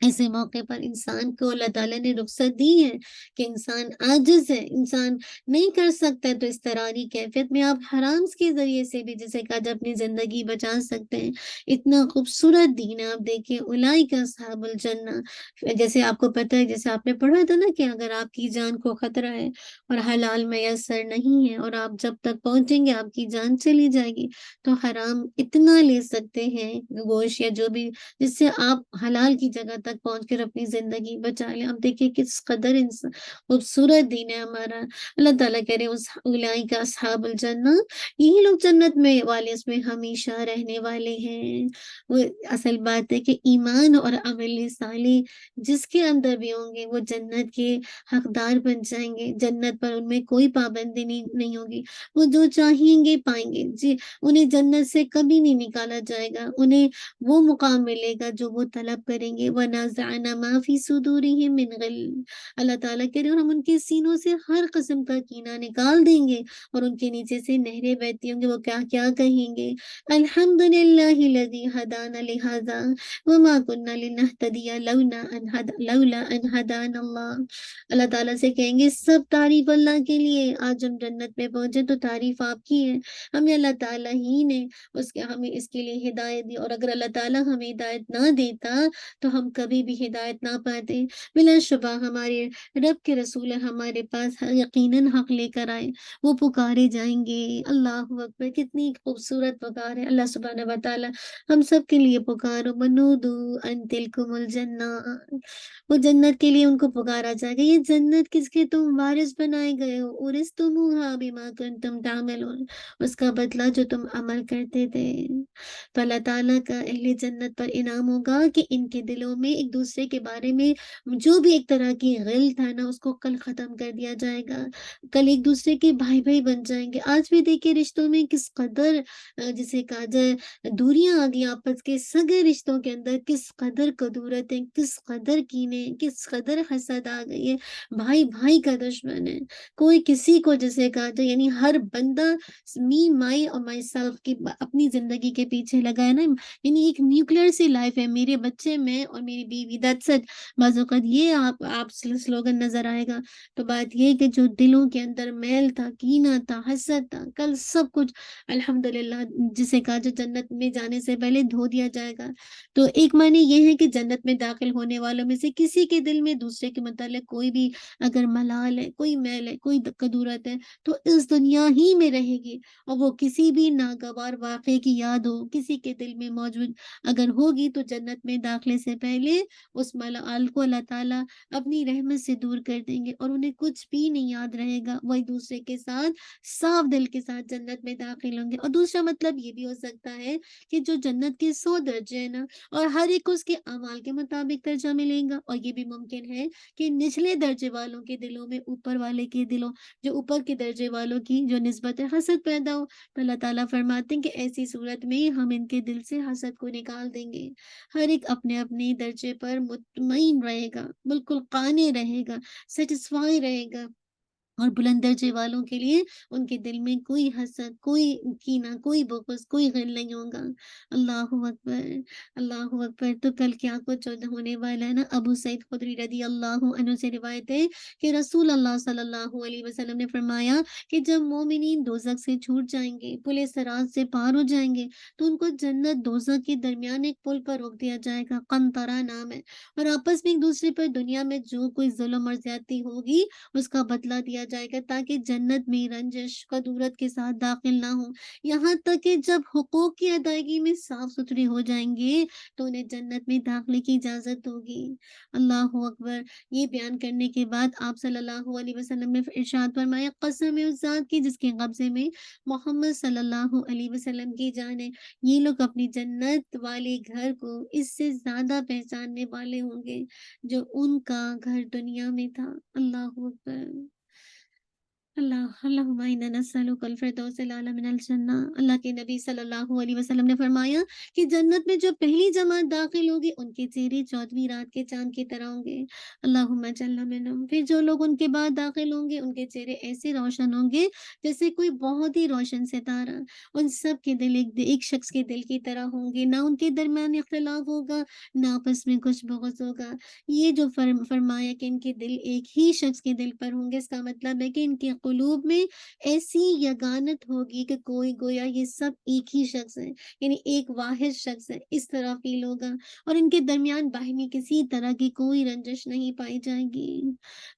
ایسے موقع پر انسان کو اللہ تعالیٰ نے رخصت دی ہے کہ انسان عاجز ہے، انسان نہیں کر سکتا ہے، تو اس طرح کیفیت میں آپ حرام کے ذریعے سے بھی جیسے کہ آج اپنی زندگی بچا سکتے ہیں۔ اتنا خوبصورت دین ہے، آپ دیکھیں اولئک اصحاب الجنہ، جیسے آپ کو پتہ ہے، جیسے آپ نے پڑھا تھا نا کہ اگر آپ کی جان کو خطرہ ہے اور حلال میسر نہیں ہے اور آپ جب تک پہنچیں گے آپ کی جان چلی جائے گی، تو حرام اتنا لے سکتے ہیں گوشت یا جو بھی، جس سے آپ حلال کی جگہ تک پہنچ کر اپنی زندگی بچا لیں۔ اب دیکھیں کس قدر خوبصورت دین ہے ہمارا۔ اللہ تعالیٰ کہہ رہے ہیں اولئک اصحاب الجنہ، یہی لوگ جنت میں والے اس میں ہمیشہ رہنے والے ہیں۔ وہ اصل بات ہے کہ ایمان اور عمل صالح جس کے اندر بھی ہوں گے وہ جنت کے حقدار بن جائیں گے، جنت پر ان میں کوئی پابندی نہیں ہوگی، وہ جو چاہیں گے پائیں گے جی، انہیں جنت سے کبھی نہیں نکالا جائے گا، انہیں وہ مقام ملے گا جو وہ طلب کریں گے۔ وَنَزَعْنَا مَا فِي صُدُورِهِم مِّن غِلٍّ، اللہ تعالیٰ کہہ رہے ہیں اور ہم ان کے سینوں سے ہر قسم کا کینہ نکال دیں گے اور ان کے نیچے سے نہریں بہتی ہوں گے۔ وہ کیا کیا کہیں گے، الحمد للہ الذی ہدانا لہذا وما كنا لنهتدی لولا ان ہدانا اللہ۔ اللہ تعالیٰ سے کہیں گے سب تعریف اللہ کے لیے، آج ہم جنت میں پہنچے تو تعریف آپ کی ہے، ہمیں اللہ تعالیٰ ہی نے ہمیں اس کے لیے ہدایت دی، اور اگر اللہ تعالیٰ ہمیں ہدایت نہ دیتا تو ہم کبھی بھی ہدایت نہ پاتے۔ بلا شبہ ہمارے رب کے رسول ہمارے پاس یقیناً حق لے کر آئے، وہ پکارے جائیں گے۔ اللہ اکبر، کتنی خوبصورت پکار ہے اللہ سبحانہ و تعالیٰ ہم سب کے لیے پکارو، منودو ان تلکم الجنہ، وہ جنت کے لیے ان کو پکارا جائے گا، یہ جنت کس کے تم وارث بنائے گئے ہو، اورثتموہا بما کنتم تعملون، اس کا بدلہ جو تم عمل کرتے تھے۔ تو اللہ تعالیٰ کا اہل جنت پر انعام ہوگا کہ ان کے دلوں میں ہے ایک دوسرے کے بارے میں جو بھی ایک طرح کی غل تھا نا اس کو کل ختم کر دیا جائے گا، کل ایک دوسرے کے بھائی بھائی بن جائیں گے۔ آج بھی دیکھیے رشتوں میں کس قدر جسے کہا جائے دوریاں آ گئی آپس کے سگے رشتوں کے اندر، کس قدر کدورت ہے، کس قدر کینے، کس قدر حسد آ گئی ہے، بھائی بھائی کا دشمن ہے، کوئی کسی کو جسے کہا جائے یعنی ہر بندہ می مائی اور مائی سیلف کی اپنی زندگی کے پیچھے لگا ہے نا، یعنی ایک نیوکلیر سی لائف ہے، میرے بچے میں اور میری بیوی، دیٹس اٹ۔ بعض اوقات یہ آپ سلوگن نظر آئے گا، تو بات یہ کہ جو دلوں کے اندر میل تھا، کینہ تھا، حسد تھا، کل سب کچھ الحمدللہ جسے کہا جو جنت میں جانے سے پہلے دھو دیا جائے گا۔ تو ایک معنی یہ ہے کہ جنت میں داخل ہونے والوں میں سے کسی کے دل میں دوسرے کے متعلق کوئی بھی اگر ملال ہے، کوئی میل ہے، کوئی کدورت ہے تو اس دنیا ہی میں رہے گی، اور وہ کسی بھی ناگوار واقعے کی یاد ہو کسی کے دل میں موجود اگر ہوگی تو جنت میں داخلے سے پہلے اس ملال کو اللہ تعالیٰ اپنی رحمت سے دور کر دیں گے، اور انہیں کچھ بھی نہیں یاد رہے گا، وہ ایک دوسرے کے ساتھ صاف دل کے ساتھ جنت میں داخل ہوں گے۔ اور دوسرا مطلب یہ بھی ہو سکتا ہے کہ جو جنت کے 100 درجے ہیں نا، اور ہر ایک کو اس کے اعمال کے مطابق درجہ ملے گا، اور یہ بھی ممکن ہے کہ نچلے درجے والوں کے دلوں میں اوپر والے کے دلوں جو اوپر کے درجے والوں کی جو نسبت ہے حسد پیدا ہو، تو اللہ تعالیٰ فرماتے ہیں کہ ایسی صورت میں ہم ان کے دل سے حسد کو نکال دیں گے۔ ہر ایک اپنے اپنے درجے پر مطمئن رہے گا، بالکل قانع رہے گا، سیٹسفائی رہے گا، اور بلند درجے والوں کے لیے ان کے دل میں کوئی حسد، کوئی کینہ، کوئی بغض، کوئی غل نہیں ہوگا۔ اللہ اکبر، اللہ اکبر۔ تو کل کیا کچھ ہونے والا ہے نا، ابو سعید خدری رضی اللہ عنہ سے روایت ہے کہ رسول اللہ صلی اللہ علیہ وسلم نے فرمایا کہ جب مومنین دوزخ سے چھوٹ جائیں گے، پل صراط سے پار ہو جائیں گے، تو ان کو جنت دوزخ کے درمیان ایک پل پر روک دیا جائے گا، قنطرہ نام ہے، اور آپس میں ایک دوسرے پر دنیا میں جو کوئی ظلم اور زیادتی ہوگی اس کا بدلہ دیا جائے گا، تاکہ جنت میں رنجش کدورت کے ساتھ داخل نہ ہو، یہاں تک کہ جب حقوق کی ادائیگی میں صاف ستھرے ہو جائیں گے تو انہیں جنت میں داخلے کی اجازت ہوگی۔ اللہ اکبر۔ یہ بیان کرنے کے بعد آپ صلی اللہ علیہ وسلم نے ارشاد فرمایا، قسم ہے اس ذات کی جس کے قبضے میں محمد صلی اللہ علیہ وسلم کی جان ہے، یہ لوگ اپنی جنت والے گھر کو اس سے زیادہ پہچاننے والے ہوں گے جو ان کا گھر دنیا میں تھا۔ اللہ اکبر۔ اللہم انا نسألک الفردوس الاعلی من الجنہ۔ اللہ کے نبی صلی اللہ علیہ وسلم نے فرمایا کہ جنت میں جو پہلی جماعت داخل ہوگی ان کے چہرے 14ویں رات کے چاند کی طرح ہوں گے، اللہم اجعلنا منہم۔ پھر جو لوگ ان کے بعد داخل ہوں گے ان کے چہرے ایسے روشن ہوں گے جیسے کوئی بہت ہی روشن ستارہ، ان سب کے دل ایک شخص کے دل کی طرح ہوں گے، نہ ان کے درمیان اختلاف ہوگا، نہ آپس میں کچھ بغض ہوگا۔ یہ جو فرمایا کہ ان کے دل ایک ہی شخص کے دل پر ہوں گے، اس کا مطلب ہے کہ ان کے قلوب میں ایسی یگانت ہوگی کہ کوئی گویا یہ سب ایک ہی شخص ہے، یعنی ایک واحد شخص ہے، اس طرح فیل ہوگا، اور ان کے درمیان باہمی کسی طرح کی کوئی رنجش نہیں پائی جائے گی۔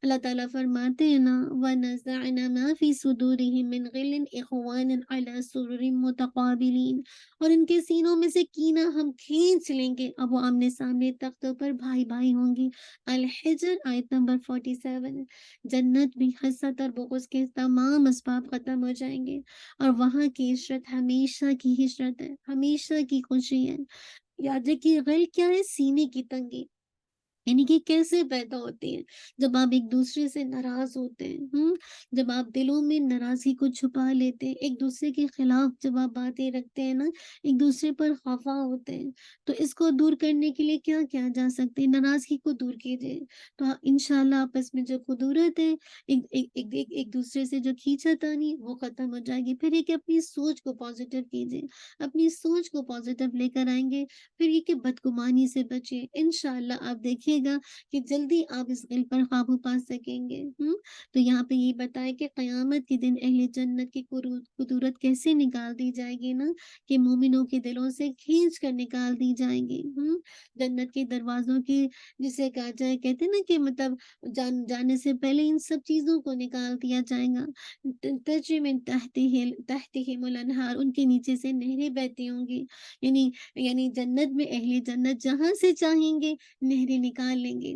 اللہ تعالیٰ فرماتے ہیں نا، وَنَزَعْنَا مَا فِي صُدُورِهِم مِّن غِلٍّ إِخْوَانًا عَلَىٰ سُرُرٍ مُّتَقَابِلِينَ، اور ان کے سینوں میں سے کینہ ہم کھینچ لیں گے، اب وہ آمنے سامنے تختوں پر بھائی بھائی ہوں گی۔ الحجر آیت نمبر 47۔ جنت میں حسد اور بغض کے تمام اسباب ختم ہو جائیں گے، اور وہاں کی عشرت ہمیشہ کی عشرت ہے، ہمیشہ کی خوشی ہے۔ یاد رکھیے غل کیا ہے؟ سینے کی تنگی، یعنی کہ کیسے پیدا ہوتی ہے؟ جب آپ ایک دوسرے سے ناراض ہوتے ہیں، جب آپ دلوں میں ناراضگی کو چھپا لیتے ہیں، ایک دوسرے کے خلاف جب آپ باتیں رکھتے ہیں نا، ایک دوسرے پر خفا ہوتے ہیں، تو اس کو دور کرنے کے لیے کیا کیا جا سکتے ہیں؟ ناراضگی کو دور کیجیے، تو انشاءاللہ آپس میں جو قدورت ہے، ایک دوسرے سے جو کھینچا تانی وہ ختم ہو جائے گی۔ پھر یہ کہ اپنی سوچ کو پازیٹیو کیجیے، اپنی سوچ کو پازیٹیو لے کر آئیں گے۔ پھر یہ کہ بدگمانی سے بچے، انشاءاللہ آپ دیکھیے گا کہ جلدی آپ اس غل پر قابو پا سکیں گے۔ تو یہاں پہ یہ بتائے کہ قیامت کے دن اہل جنت کی قدورت کیسے نکال دی جائے گی نا، کہ مومنوں کے دلوں سے کھینچ کر نکال دی جائیں گی۔ جنت کے دروازوں کی جسے کہا جائے، کہتے ہیں نا کہ مطلب جانے سے پہلے ان سب چیزوں کو نکال دیا جائے گا۔ تجری من تحتہم الانہار، ان کے نیچے سے نہریں بہتی ہوں گی، یعنی جنت میں اہل جنت جہاں سے چاہیں گے نہریں نکال نکال لیں گے،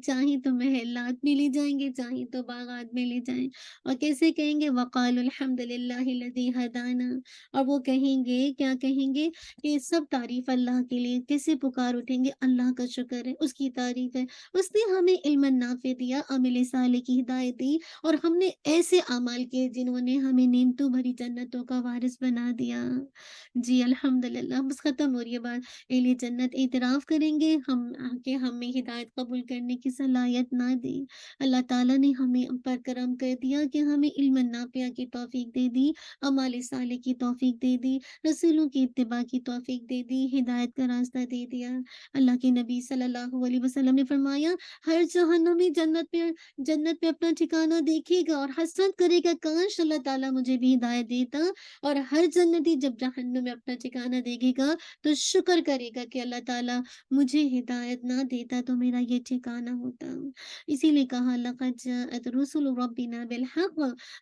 چاہیں تو محلات میں لے جائیں گے، چاہیں تو باغات میں لے جائیں، اور کیسے کہیں گے وقالوا الحمد للہ الذی ہدانا، اور وہ کہیں گے، کیا کہیں گے کہ سب تعریف اللہ کے لیے، کیسے پکار اٹھیں گے، اللہ کا شکر ہے، اس کی تعریف ہے، اس نے ہمیں علم نافع دیا، عمل صالح کی ہدایت دی، اور ہم نے ایسے اعمال کیے جنہوں نے ہمیں نعمتوں بھری جنتوں کا وارث بنا دیا۔ جی الحمدللہ، بس ختم ہو رہی ہے بات۔ اہل جنت اعتراف کریں گے کہ ہمیں ہدایت قبول کرنے کی صلاحیت نہ دی۔ اللہ تعالیٰ نے ہمیں پر کرم کر دیا کہ ہمیں علم نافع کی توفیق دے دی، اعمال صالح کی توفیق دے دی، رسولوں کی اتباع کی توفیق دے دی، ہدایت کا راستہ دے دیا۔ اللہ کے نبی صلی اللہ علیہ وسلم نے فرمایا، ہر جہنمی جنت میں اپنا ٹھکانہ دیکھے گا اور حسرت کرے گا، کاش اللہ تعالیٰ مجھے بھی ہدایت دیتا، اور ہر جنتی جب جہنم میں اپنا ٹھکانہ دیکھے گا تو شکر کرے گا کہ اللہ تعالیٰ مجھے ہدایت نہ دیتا تو میرا یہ ٹھکانہ ہوتا۔ اسی لیے کہا لقد جاءت رسل ربنا بالحق،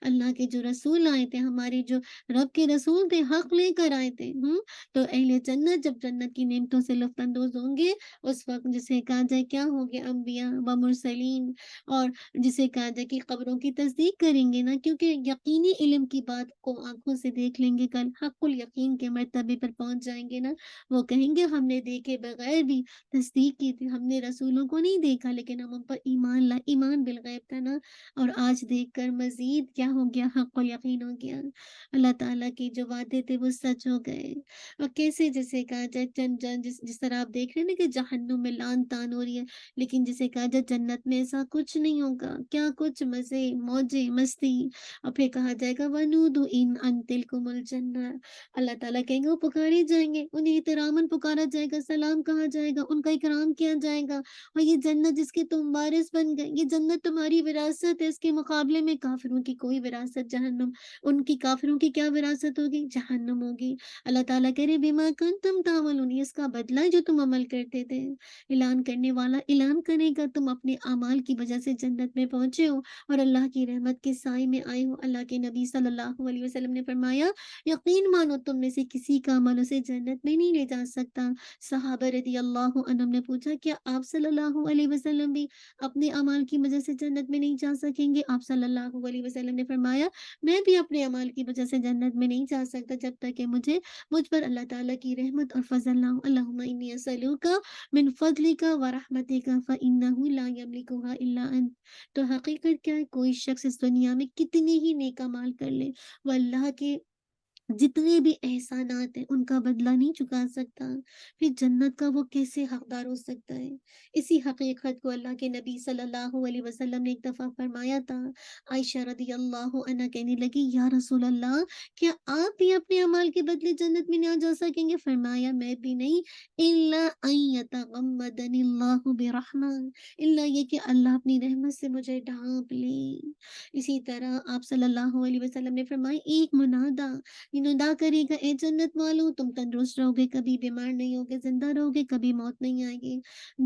اللہ کے جو رسول آئے تھے، ہمارے جو رب کے رسول تھے، حق لے کر آئے تھے۔ تو اہل جنت جب جنت کی نعمتوں سے لطف اندوز ہوں گے، اس وقت جسے کہا جائے کیا ہوں گے، انبیاء و مرسلین، اور جسے کہا جائے کہ قبروں کی تصدیق کریں گے نا، کیونکہ یقینی علم کی بات کو آنکھوں سے دیکھ لیں گے، کل حق الیقین کے مرتبے پر پہنچ جائیں گے نا، وہ کہیں گے ہم نے دیکھے بغیر بھی تصدیق کی تھی، ہم نے رسولوں کو نہیں دیکھا لیکن ہم ان پر ایمان ایمان بالغیب تھا نا، اور آج دیکھ کر مزید کیا ہو گیا، حق الیقین ہو گیا۔ اللہ تعالیٰ کی جو وعدے تھے وہ سچ ہو گئے۔ اور کیسے جسے کہا جائے جس طرح آپ دیکھ رہے ہیں نا کہ جہنم میں لان تان ہو رہی ہے، لیکن جسے کہا جائے جنت میں ایسا کچھ نہیں ہوگا، کیا کچھ مزے موجے مستی، اور پھر کہا جائے گا وَنُودُوا إِنْ أَنْ تِلْكُمُ الْجَنَّةُ، اللہ تعالیٰ کہیں گے وہ پکارے جائیں گے، انہیں احتراماً پکارا جائے گا، سلام کہا جائے گا، ان کا اکرام کیا جائے گا، اور یہ جنت جس کے تم وارث بن گئے، یہ جنت تمہاری وراثت ہے، اس کے مقابلے میں کافروں کی کوئی وراثت جہنم، ان کی کافروں کی کیا وراثت ہوگی، جہنم ہوگی۔ اللہ تعالیٰ کہہ رہے بما کنتم تعملون، یہ اس کا بدلہ ہے جو تم عمل کرتے تھے۔ اعلان کرنے والا اعلان کرے گا، تم اپنے اعمال کی وجہ سے جنت میں پہنچے ہو اور اللہ کی رحمت کے سائے میں آئے ہو۔ اللہ کے نبی صلی اللہ علیہ وسلم نے فرمایا، یقین مانو تم میں سے کسی کا عمل اسے جنت میں نہیں لے جا سکتا۔ صحابہ رضی اللہ عنہم نے پوچھا، کیا آپ صلی اللہ علیہ وسلم بھی اپنے اعمال کی وجہ سے جنت میں نہیں جا سکیں گے؟ آپ صلی اللہ علیہ وسلم نے فرمایا، میں بھی اپنے اعمال کی وجہ سے جنت میں نہیں جا سکتا جب تک کہ مجھ پر اللہ تعالیٰ کی رحمت اور فضل نہ ہو۔ اللہم انی اسألوک من فضلک و رحمتک فإنہ لا یملکها الا انت۔ تو حقیقت کیا ہے، کوئی شخص اس دنیا میں کتنے ہی نیک اعمال کر لے، وہ اللہ کے جتنے بھی احسانات ہیں ان کا بدلہ نہیں چکا سکتا، پھر جنت کا وہ کیسے حقدار ہو سکتا ہے؟ اسی حقیقت کو اللہ کے نبی صلی اللہ علیہ وسلم نے ایک دفعہ فرمایا تھا۔ عائشہ رضی اللہ عنہا کہنے لگی، یا رسول اللہ، کیا آپ بھی اپنے اعمال کے بدلے جنت میں نہ جا سکیں گے؟ فرمایا، میں بھی نہیں، الا ان یتغمدنی اللہ برحمہ، الا یہ کہ اللہ اپنی رحمت سے مجھے ڈھانپ لے۔ اسی طرح آپ صلی اللہ علیہ وسلم نے فرمایا، ایک منادہ ندا کرے گا، اے جنت والو، تم تندرست رہو گے، کبھی بیمار نہیں ہوگے، زندہ رہو گے، کبھی موت نہیں آئے گی،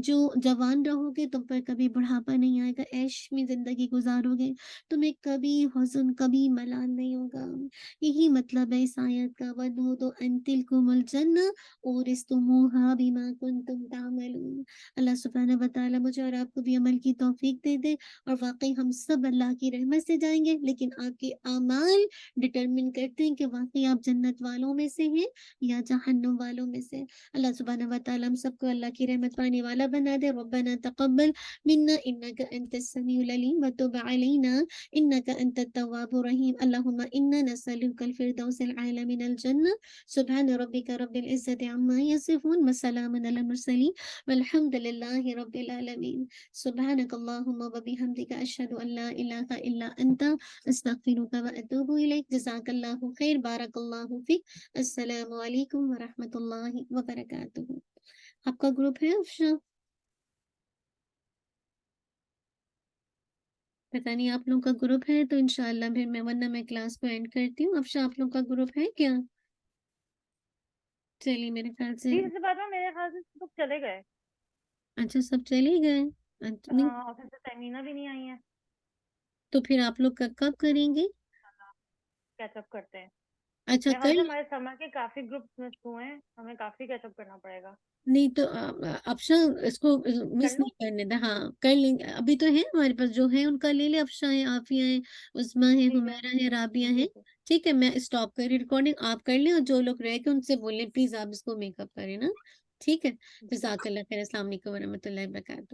جو جوان رہو گے تم پر کبھی بڑھاپا نہیں آئے گا، عیش میں زندگی گزارو گے، تمہیں کبھی حزن کبھی ملال نہیں ہوگا۔ یہی مطلب ہے اس آیت کا، وَنُودُوا أَن تِلْكُمُ الْجَنَّةُ أُورِثْتُمُوهَا بِمَا كُنتُمْ تَعْمَلُونَ۔ اللہ سبحانہ وتعالیٰ مجھے اور آپ کو بھی عمل کی توفیق دے دے، اور واقعی ہم سب اللہ کی رحمت سے جائیں گے، لیکن آپ کے اعمال ڈٹرمن کرتے ہیں کہ واقعی آپ جنت والوں میں سے ہیں یا جہنم والوں میں سے۔ اللہ سبحانہ وتعالیٰ ہم سب کو اللہ کی رحمت پانے والا بنا دے۔ ربنا تقبل منا انک انت السمیع العلیم وتب علینا انک انت التواب الرحیم۔ اللہم انا نسألک الفردوس الاعلی من الجنہ۔ سبحان ربک رب العزت عما یصفون وسلام علی المرسلین والحمد للہ رب العالمین۔ سبحانک اللہم وبحمدک، اشہد ان لا الہ الا انت، استغفرک و اتوب الیک۔ جزاک اللہ خیر، بارک اللہ فیک۔ السلام علیکم ورحمۃ اللہ وبرکاتہ۔ آپ کا گروپ ہے افشا؟ پتہ نہیں آپ لوگ کا گروپ ہے تو انشاءاللہ پھر میں، ورنہ میں کلاس کو اینڈ کرتی ہوں۔ افشا آپ لوگ کا گروپ ہے کیا؟ چلیے میرے خیال سے، سے بات میں میرے خیال سے سب چلے گئے۔ اچھا سب چلے گئے؟ نہیں ہاں، آفس سے تیمینہ بھی نہیں آئی ہے، تو پھر آپ لوگ کب کریں گے؟ کیچ اپ کرتے ہیں۔ اچھا میرے خیال کل، سے ہمارے سمر کے کافی گروپس مس ہوئے ہیں، ہمیں کافی کیچ اپ کرنا پڑے گا۔ نہیں تو افشا اس کو مس نہیں کرنے دیں. ہاں کر لیں گے, ابھی تو ہے ہمارے پاس جو ہے ان کا لے لے. افشا ہے, عافیہ ہے, عظمیٰ ہے, حمیرہ ہے, رابعہ ہے. ٹھیک ہے, میں اسٹاپ کر رہی ریکارڈنگ, آپ کر لیں, اور جو لوگ رہ کے ان سے بولیں پلیز آپ اس کو میک اپ کریں نا. ٹھیک ہے, جزاک اللہ خیر. السلام علیکم ورحمۃ اللہ وبرکاتہ.